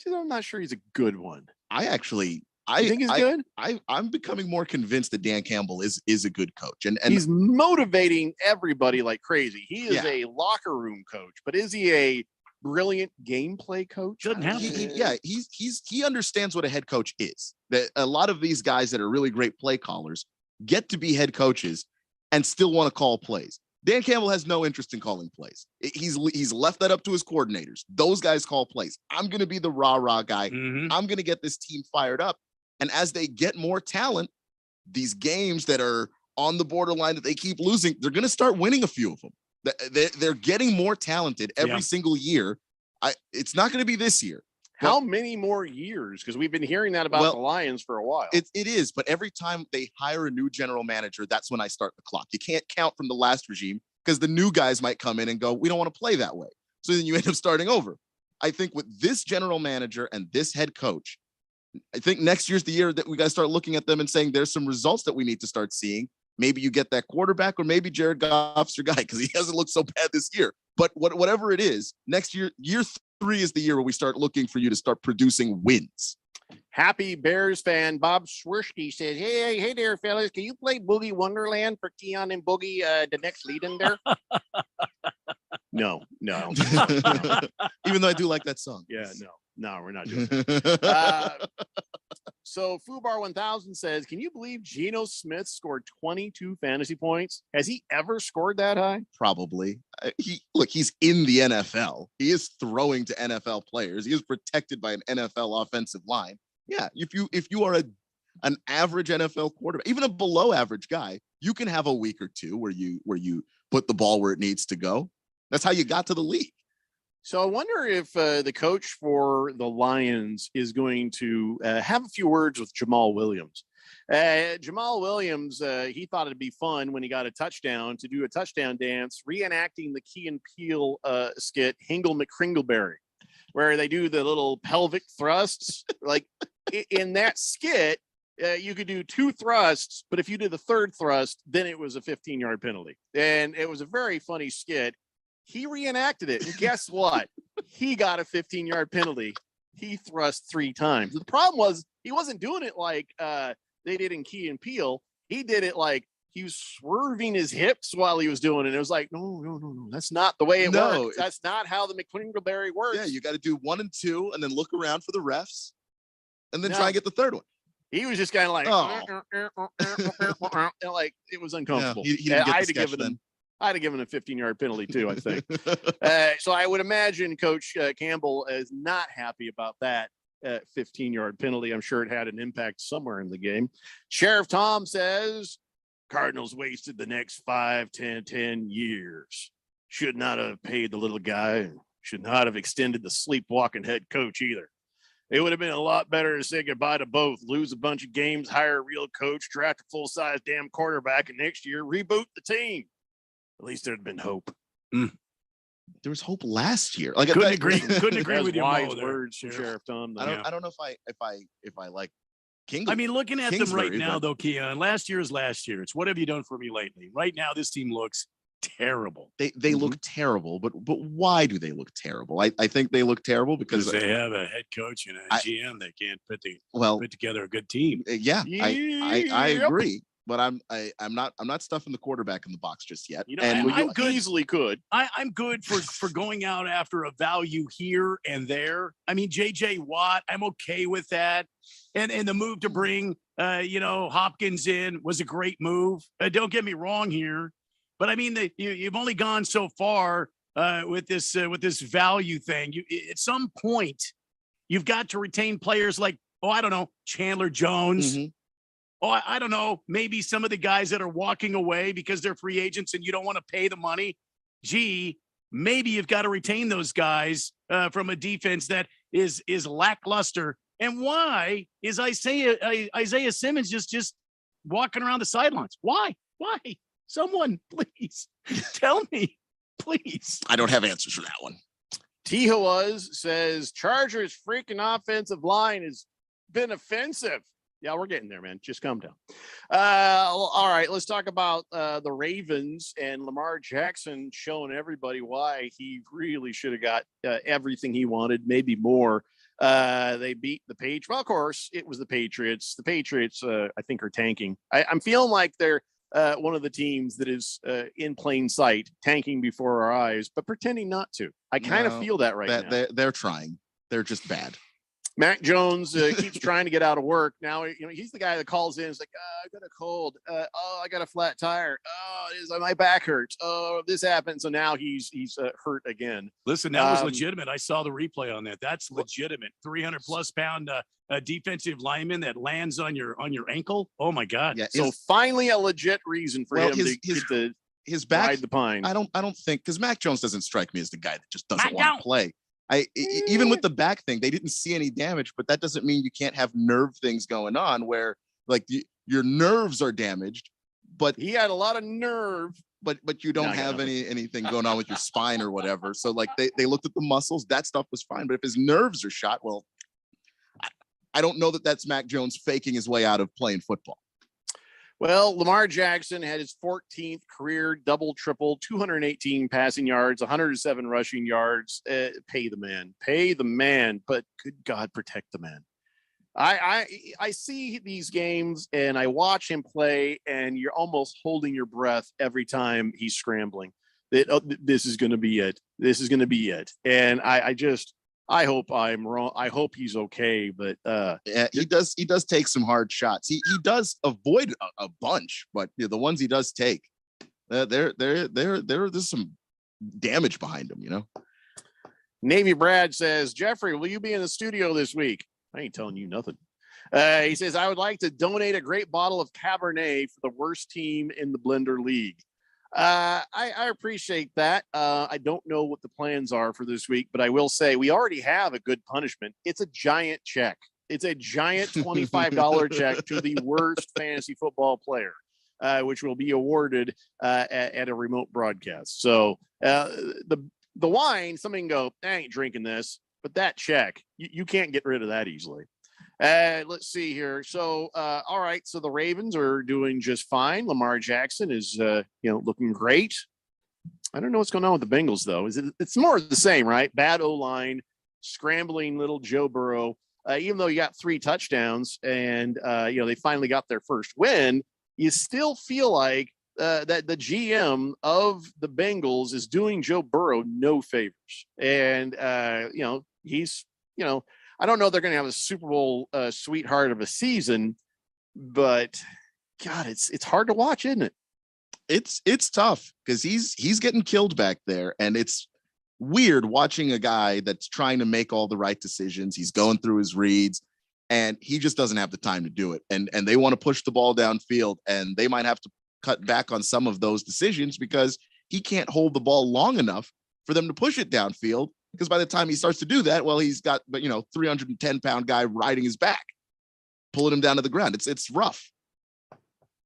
I'm not sure he's a good one. I think he's good. I'm becoming more convinced that Dan Campbell is a good coach. And he's motivating everybody like crazy. He is a locker room coach, but is he a brilliant gameplay coach? Doesn't have he understands what a head coach is. That a lot of these guys that are really great play callers get to be head coaches and still want to call plays. Dan Campbell has no interest in calling plays. He's left that up to his coordinators. Those guys call plays. I'm going to be the rah-rah guy. I'm going to get this team fired up. And as they get more talent, these games that are on the borderline that they keep losing, they're going to start winning a few of them. They're getting more talented every single year. It's not going to be this year. How many more years? Because we've been hearing that about the Lions for a while. It is, but every time they hire a new general manager, that's when I start the clock. You can't count from the last regime because the new guys might come in and go, we don't want to play that way. So then you end up starting over. I think with this general manager and this head coach, I think next year's the year that we got to start looking at them and saying there's some results that we need to start seeing. Maybe you get that quarterback, or maybe Jared Goff's your guy because he hasn't looked so bad this year. But whatever it is, next year, year 3 is the year where we start looking for you to start producing wins. Happy Bears fan Bob Swirsky says, hey there, fellas. Can you play Boogie Wonderland for Keon and Boogie, the next lead in there? No. Even though I do like that song. Yeah, no, we're not doing it. So Fubar 1000 says, can you believe Geno Smith scored 22 fantasy points? Has he ever scored that high? Probably. He's in the NFL. He is throwing to NFL players. He is protected by an NFL offensive line. Yeah, if you are an average NFL quarterback, even a below average guy, you can have a week or two where you put the ball where it needs to go. That's how you got to the league. So I wonder if the coach for the Lions is going to have a few words with Jamal Williams. Jamal Williams, he thought it'd be fun when he got a touchdown to do a touchdown dance, reenacting the Key and Peele skit, Hingle McCringleberry, where they do the little pelvic thrusts. Like in that skit, you could do 2 thrusts, but if you did the 3rd thrust, then it was a 15-yard penalty. And it was a very funny skit. He reenacted it, and guess what? He got a 15-yard penalty. He thrust 3 times. The problem was he wasn't doing it like they did in Key and Peele. He did it like he was swerving his hips while he was doing it. It was like, no. That's not the way it works. That's not how the McCringleberry works. Yeah, you got to do 1 and 2, and then look around for the refs, and then try and get the 3rd one. He was just kind of like, and like it was uncomfortable. Yeah, he didn't get I the had to sketch give it then. I'd have given a 15-yard penalty too, I think. So I would imagine Coach Campbell is not happy about that 15-yard penalty. I'm sure it had an impact somewhere in the game. Sheriff Tom says, Cardinals wasted the next 5, 10 years. Should not have paid the little guy. Should not have extended the sleepwalking head coach either. It would have been a lot better to say goodbye to both, lose a bunch of games, hire a real coach, draft a full-size damn quarterback, and next year reboot the team. At least there'd been hope. There was hope last year. Like couldn't agree with your wise words, Sheriff Tom. I don't know if I like King. I mean, looking at them right now, though, Keon, last year is last year. It's what have you done for me lately? Right now, this team looks terrible. They look terrible, but why do they look terrible? I think they look terrible because they have a head coach and a GM that can't put together a good team. Yeah, I agree. But I'm not stuffing the quarterback in the box just yet. You know, and I'm good. Easily could. I'm good for going out after a value here and there. I mean, JJ Watt, I'm okay with that. And the move to bring Hopkins in was a great move. Don't get me wrong here, but I mean you've only gone so far with this value thing. At some point, you've got to retain players like Chandler Jones. Mm-hmm. I don't know, maybe some of the guys that are walking away because they're free agents and you don't want to pay the money. Gee, maybe you've got to retain those guys from a defense that is lackluster. And why is Isaiah Simmons just walking around the sidelines? Why? Someone, please tell me, please. I don't have answers for that one. Tijuaz says Chargers freaking offensive line has been offensive. Yeah, we're getting there, man. Just calm down. All right, let's talk about the Ravens and Lamar Jackson showing everybody why he really should have got everything he wanted, maybe more. They beat the Patriots. Well, of course, it was the Patriots. The Patriots, I think, are tanking. I'm feeling like they're one of the teams that is in plain sight, tanking before our eyes, but pretending not to. I kind of feel that now. They're trying. They're just bad. Mac Jones keeps trying to get out of work. Now, he's the guy that calls in. It's like, I got a cold. I got a flat tire. My back hurts. This happened. So now he's hurt again. Listen, that was legitimate. I saw the replay on that. That's legitimate. 300+ pound defensive lineman that lands on your ankle. Oh my God. Yeah, so finally a legit reason for him his back, ride the pine. I don't think, because Mac Jones doesn't strike me as the guy that just doesn't want to play. Even with the back thing, they didn't see any damage, but that doesn't mean you can't have nerve things going on where like your nerves are damaged, but he had a lot of nerve, but you don't have anything going on with your spine or whatever. So like they looked at the muscles, that stuff was fine. But if his nerves are shot, well, I don't know that that's Mac Jones faking his way out of playing football. Well, Lamar Jackson had his 14th career double triple, 218 passing yards, 107 rushing yards. Pay the man, but good God, protect the man. I see these games and I watch him play, and you're almost holding your breath every time he's scrambling. This is going to be it. This is going to be it. And I hope I'm wrong. I hope he's okay, but yeah, he does take some hard shots. He does avoid a bunch, but the ones he does take, there's some damage behind him. Navy Brad says, Jeffrey, will you be in the studio this week? I ain't telling you nothing. He says, I would like to donate a great bottle of Cabernet for the worst team in the Blender League. I appreciate that. I don't know what the plans are for this week, but I will say we already have a good punishment. It's a giant check. It's a giant $25 check to the worst fantasy football player, which will be awarded at a remote broadcast. So the wine, somebody can go, I ain't drinking this, but that check, you can't get rid of that easily. Let's see here. So, all right. So the Ravens are doing just fine. Lamar Jackson is, looking great. I don't know what's going on with the Bengals though. It's more of the same, right? Bad O-line, scrambling little Joe Burrow. Even though you got 3 touchdowns and, they finally got their first win, you still feel like that the GM of the Bengals is doing Joe Burrow no favors. And, he's, I don't know they're going to have a Super Bowl sweetheart of a season, but God, it's hard to watch, isn't it? It's tough because he's getting killed back there, and it's weird watching a guy that's trying to make all the right decisions. He's going through his reads, and he just doesn't have the time to do it. And they want to push the ball downfield, and they might have to cut back on some of those decisions because he can't hold the ball long enough for them to push it downfield. Because by the time he starts to do that, well, he's got 310-pound guy riding his back, pulling him down to the ground. It's rough.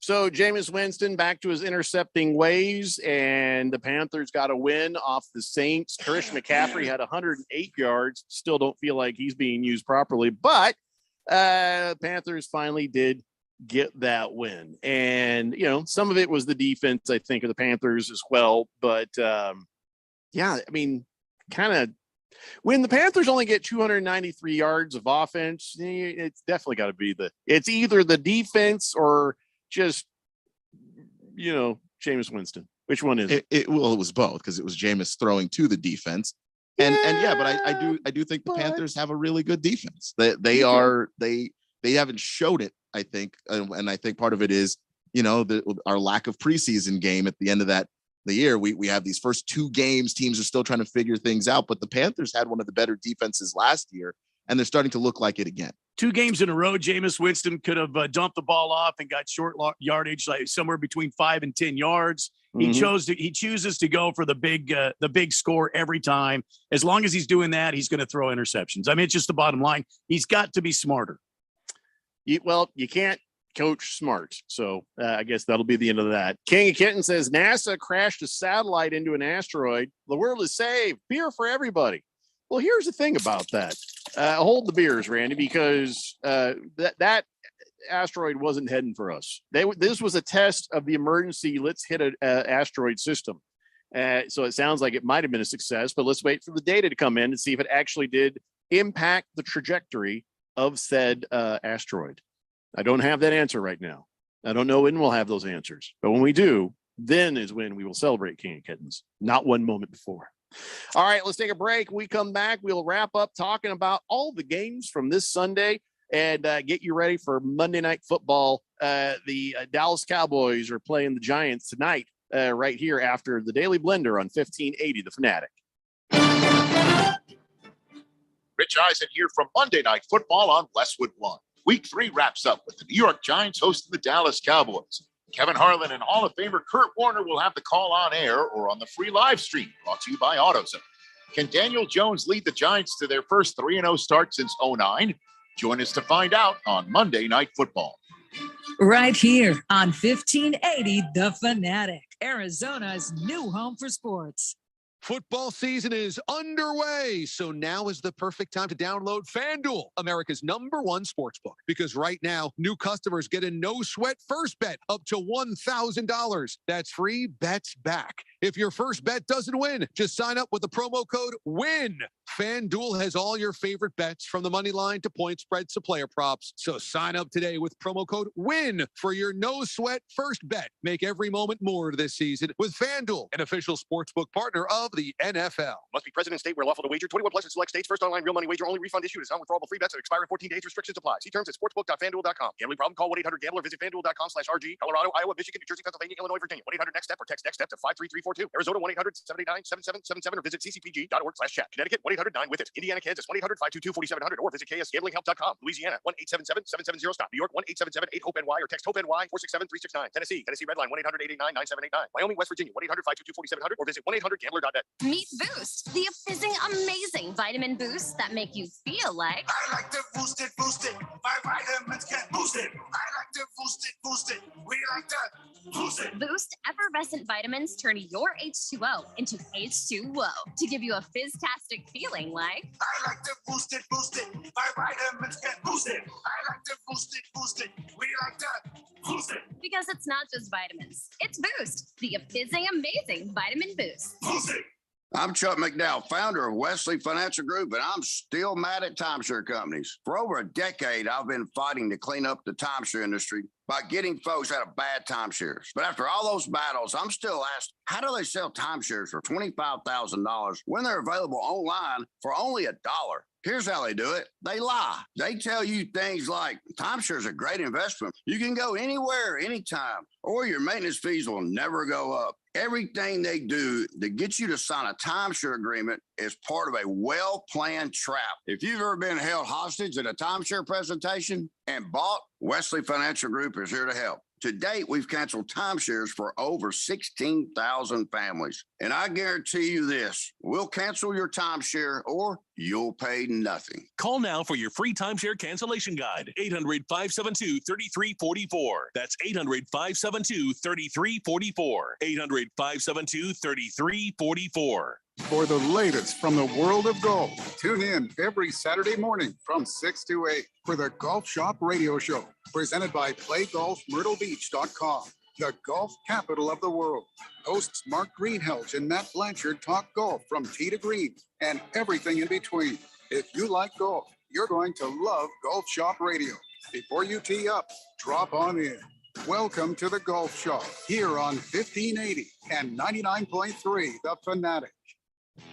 So Jameis Winston back to his intercepting ways, and the Panthers got a win off the Saints. Christian McCaffrey had 108 yards. Still don't feel like he's being used properly, but Panthers finally did get that win. And, some of it was the defense, I think, of the Panthers as well. But, kind of when the Panthers only get 293 yards of offense, it's definitely got to be it's either the defense or just, Jameis Winston. Which one is it? It was both, because it was Jameis throwing to the defense. But I do think the Panthers have a really good defense. They haven't showed it, I think. And I think part of it is, our lack of preseason game at the end of the year. We have these first 2 games. Teams are still trying to figure things out, but the Panthers had one of the better defenses last year, and they're starting to look like it again. 2 games in a row, Jameis Winston could have dumped the ball off and got short yardage, like somewhere between 5 and 10 yards. Mm-hmm. He chooses to go for the big score every time. As long as he's doing that, he's going to throw interceptions. I mean, it's just the bottom line. He's got to be smarter. You can't coach smart. So I guess that'll be the end of that. King of Kitten says NASA crashed a satellite into an asteroid. The world is saved. Beer for everybody. Well, here's the thing about that. Hold the beers, Randy, because that asteroid wasn't heading for us. This was a test of the emergency. Let's hit an asteroid system. So it sounds like it might have been a success, but let's wait for the data to come in and see if it actually did impact the trajectory of said asteroid. I don't have that answer right now. I don't know when we'll have those answers, but when we do, then is when we will celebrate King of Kittens, not one moment before. All right, let's take a break. When we come back, we'll wrap up talking about all the games from this Sunday and get you ready for Monday Night Football. The Dallas Cowboys are playing the Giants tonight, right here after the Daily Blender on 1580 The Fanatic. Rich Eisen here from Monday Night Football on Westwood One. Week 3 wraps up with the New York Giants hosting the Dallas Cowboys. Kevin Harlan and Hall of Famer Kurt Warner will have the call on air or on the free live stream brought to you by AutoZone. Can Daniel Jones lead the Giants to their first 3-0 start since 2009? Join us to find out on Monday Night Football. Right here on 1580 The Fanatic, Arizona's new home for sports. Football season is underway, so now is the perfect time to download FanDuel, America's #1 sportsbook. Because right now, new customers get a no-sweat first bet up to $1,000. That's free bets back. If your first bet doesn't win, just sign up with the promo code WIN. FanDuel has all your favorite bets from the money line to point spreads to player props. So sign up today with promo code WIN for your no-sweat first bet. Make every moment more this season with FanDuel, an official sportsbook partner of the NFL. Must be present in state where lawful to wager. 21 plus in select states. First online real money wager only. Refund issued as non-withdrawable free bets that expire in 14 days. Restrictions apply. See terms at sportsbook.fanduel.com. Gambling problem? Call 1-800-GAMBLER. Visit fanduel.com/RG. Colorado, Iowa, Michigan, New Jersey, Pennsylvania, Illinois, Virginia. 1-800-NEXT-STEP or text NEXT-STEP to 53342. Arizona 1-800-789-7777 or visit ccpg.org/chat. Connecticut 1-800-9-WITH-IT. Indiana, Kansas 1-800-522-4700 or visit ksgamblinghelp.com. Louisiana 1-877-770-STOP. New York 1-877-8-HOPE-NY or text HOPE-NY 467-369. Tennessee Redline 1-800-889-9789. Wyoming, West Virginia 1-800-522-4700 or visit 1-800-GAMBLER.net. Meet Boost, the fizzing amazing vitamin boosts that make you feel like I like to boost it. My vitamins can boost it. I like to boost it. We like to boost it. Boost effervescent vitamins turn your H2O into H2O to give you a fizztastic feeling like I like to boost it. My vitamins can boost it. I like to boost it. We like to boost it. because it's not just vitamins, it's Boost, the fizzing amazing vitamin boost. Boost it. I'm Chuck McDowell, founder of Wesley Financial Group, and I'm still mad at timeshare companies. For over a decade, I've been fighting to clean up the timeshare industry by getting folks out of bad timeshares. But after all those battles, I'm still asked, how do they sell timeshares for $25,000 when they're available online for only $1? Here's how they do it. They lie. They tell you things like timeshare is a great investment. You can go anywhere, anytime, or your maintenance fees will never go up. Everything they do to get you to sign a timeshare agreement is part of a well-planned trap. If you've ever been held hostage at a timeshare presentation and bought, Wesley Financial Group is here to help. To date, we've canceled timeshares for over 16,000 families. And I guarantee you this, we'll cancel your timeshare or you'll pay nothing. Call now for your free timeshare cancellation guide. 800-572-3344. That's 800-572-3344. 800-572-3344. For the latest from the world of golf, tune in every Saturday morning from 6 to 8 for the Golf Shop Radio Show, presented by PlayGolfMyrtleBeach.com, the golf capital of the world. Hosts Mark Greenhalgh and Matt Blanchard talk golf from tee to green and everything in between. If you like golf, you're going to love Golf Shop Radio. Before you tee up, drop on in. Welcome to the Golf Shop here on 1580 and 99.3 The Fanatic.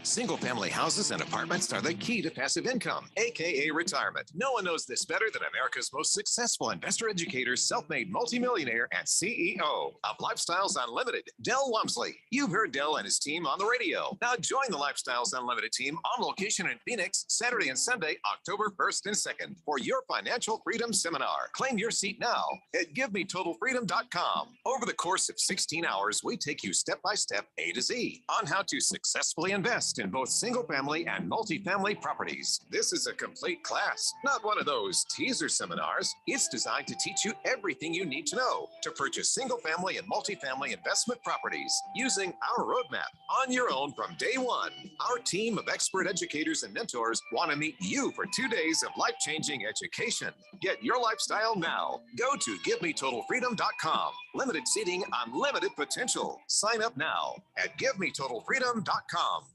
Single-family houses and apartments are the key to passive income, aka retirement. No one knows this better than America's most successful investor educator, self-made multimillionaire, and CEO of Lifestyles Unlimited, Del Wamsley. You've heard Del and his team on the radio. Now join the Lifestyles Unlimited team on location in Phoenix, Saturday and Sunday, October 1st and 2nd, for your financial freedom seminar. Claim your seat now at GiveMeTotalFreedom.com. Over the course of 16 hours, we take you step by step, A to Z, on how to successfully invest in both single-family and multifamily properties. This is a complete class, not one of those teaser seminars. It's designed to teach you everything you need to know to purchase single-family and multifamily investment properties using our roadmap on your own from day one. Our team of expert educators and mentors want to meet you for 2 days of life-changing education. Get your lifestyle now. Go to GiveMeTotalFreedom.com. Limited seating, unlimited potential. Sign up now at GiveMeTotalFreedom.com.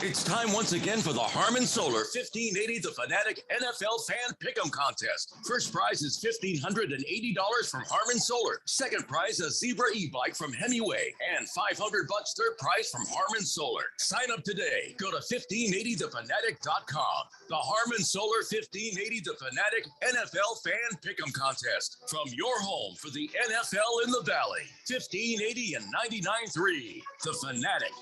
It's time once again for the Harman Solar 1580 The Fanatic NFL Fan Pick'em Contest. First prize is $1,580 from Harman Solar. Second prize, a Zebra e-bike from Hemingway. And $500 third prize from Harman Solar. Sign up today. Go to 1580thefanatic.com. The Harman Solar 1580 The Fanatic NFL Fan Pick'em Contest. From your home for the NFL in the Valley. 1580 and 99.3. The Fanatic.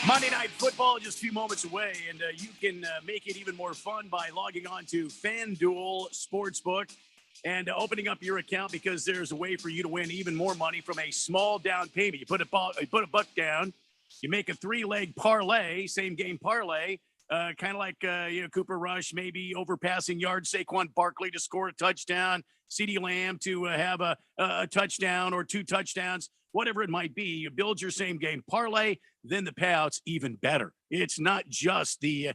Monday Night Football just a few moments away, and you can make it even more fun by logging on to FanDuel Sportsbook and opening up your account, because there's a way for you to win even more money from a small down payment. You put a buck down, you make a 3-leg parlay, same game parlay, kind of like Cooper Rush, maybe overpassing yards, Saquon Barkley to score a touchdown, CeeDee Lamb to have a touchdown or 2 touchdowns. Whatever it might be, you build your same game parlay, then the payout's even better. It's not just the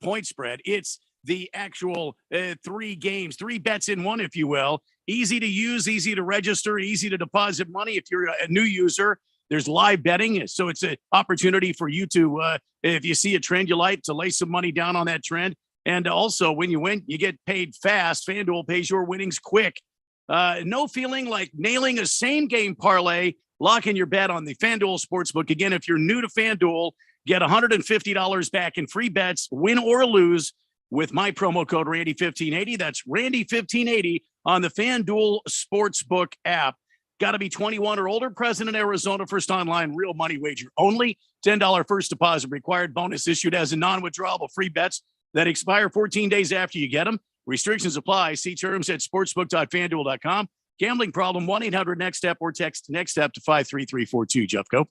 point spread. It's the actual 3 games, 3 bets in one, if you will. Easy to use, easy to register, easy to deposit money. If you're a new user, there's live betting. So it's an opportunity for you to, if you see a trend you like, to lay some money down on that trend. And also, when you win, you get paid fast. FanDuel pays your winnings quick. No feeling like nailing a same game parlay. Lock in your bet on the FanDuel Sportsbook. Again, if you're new to FanDuel, get $150 back in free bets, win or lose, with my promo code Randy1580. That's Randy1580 on the FanDuel Sportsbook app. Got to be 21 or older, present in Arizona, first online real money wager only. $10 first deposit required. Bonus issued as a non-withdrawable free bets that expire 14 days after you get them. Restrictions apply. See terms at sportsbook.fanduel.com. Gambling problem, 1-800-NEXT-STEP, or text NEXT STEP to 53342. Jeffco.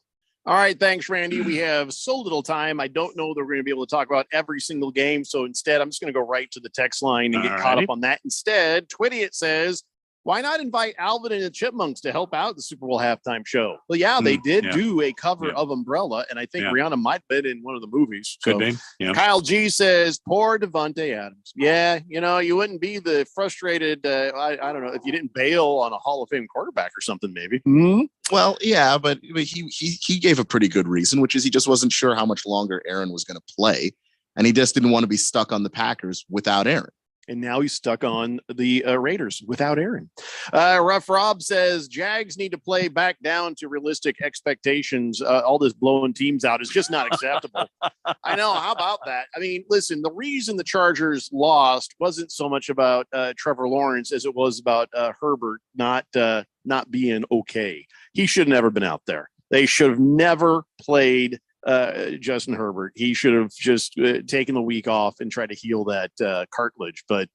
All right, thanks, Randy. We have so little time. I don't know that we're going to be able to talk about every single game. So instead, I'm just going to go right to the text line and get caught up on that. Instead, Twitty, says, why not invite Alvin and the Chipmunks to help out the Super Bowl halftime show? Well, yeah, they did do a cover of Umbrella, and I think Rihanna might have been in one of the movies. So. Could be. Yeah. Kyle G says, poor Devontae Adams. Yeah, you wouldn't be the frustrated, I don't know, if you didn't bail on a Hall of Fame quarterback or something, maybe. Mm-hmm. Well, yeah, but he gave a pretty good reason, which is he just wasn't sure how much longer Aaron was going to play, and he just didn't want to be stuck on the Packers without Aaron. And now he's stuck on the Raiders without Aaron. Rough Rob says Jags need to play back down to realistic expectations. All this blowing teams out is just not acceptable. I know. How about that? I mean, listen, the reason the Chargers lost wasn't so much about Trevor Lawrence as it was about Herbert not being okay. He should have never been out there. They should have never played Justin Herbert. He should have just taken the week off and tried to heal that cartilage. But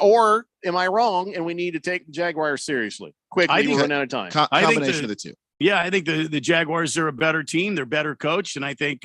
or am I wrong? And we need to take the Jaguars seriously. Quickly, we're running out of time. Combination of the two. Yeah, I think the Jaguars are a better team. They're better coached, and I think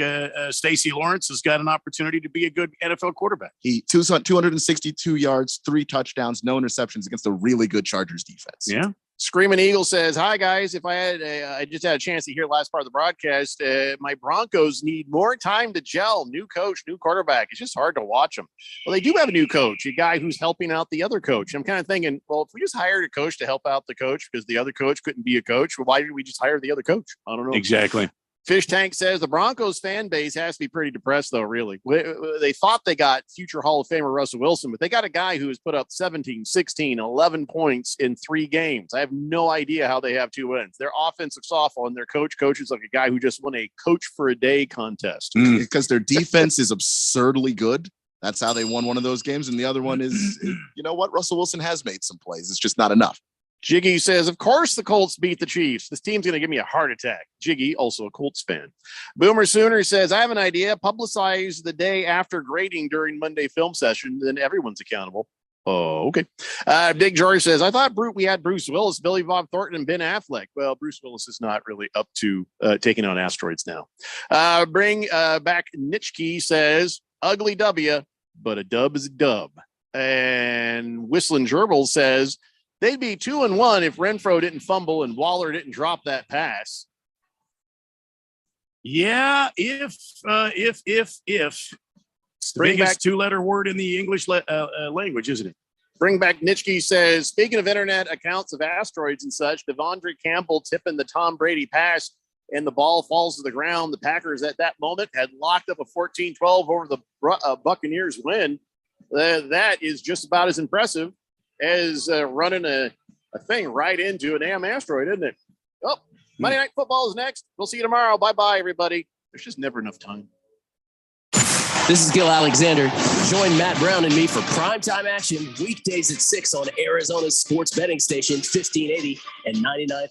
Stacey Lawrence has got an opportunity to be a good NFL quarterback. He 262 yards, 3 touchdowns, no interceptions against a really good Chargers defense. Yeah. Screaming Eagle says, hi, guys. If I just had a chance to hear last part of the broadcast, my Broncos need more time to gel. New coach, new quarterback. It's just hard to watch them. Well, they do have a new coach, a guy who's helping out the other coach. I'm kind of thinking, well, if we just hired a coach to help out the coach because the other coach couldn't be a coach, well, why did we just hire the other coach? I don't know. Exactly. Fish Tank says the Broncos fan base has to be pretty depressed, though, really. They thought they got future Hall of Famer Russell Wilson, but they got a guy who has put up 17, 16, 11 points in 3 games. I have no idea how they have 2 wins. Their offensive sophomore and their coach is like a guy who just won a coach for a day contest. Because their defense is absurdly good. That's how they won one of those games. And the other one is, you know what? Russell Wilson has made some plays. It's just not enough. Jiggy says, of course the Colts beat the Chiefs. This team's going to give me a heart attack. Jiggy, also a Colts fan. Boomer Sooner says, I have an idea. Publicize the day after grading during Monday film session. Then everyone's accountable. Oh, okay. Big George says, I thought we had Bruce Willis, Billy Bob Thornton, and Ben Affleck. Well, Bruce Willis is not really up to taking on asteroids now. Bring back Nitschke says, ugly W, but a dub is a dub. And Whistling Gerbil says, they'd be 2-1 if Renfro didn't fumble and Waller didn't drop that pass. Yeah, if it's the biggest 2-letter word in the English language, isn't it? Bring back Nitschke says, speaking of internet accounts of asteroids and such, Devondre Campbell tipping the Tom Brady pass and the ball falls to the ground. The Packers at that moment had locked up a 14-12 over the Buccaneers win. That is just about as impressive as running a thing right into a damn asteroid, isn't it? Oh, Monday Night Football is next. We'll see you tomorrow. Bye-bye, everybody. There's just never enough time. This is Gil Alexander. Join Matt Brown and me for primetime action weekdays at 6 on Arizona's sports betting station, 1580 and 99.3.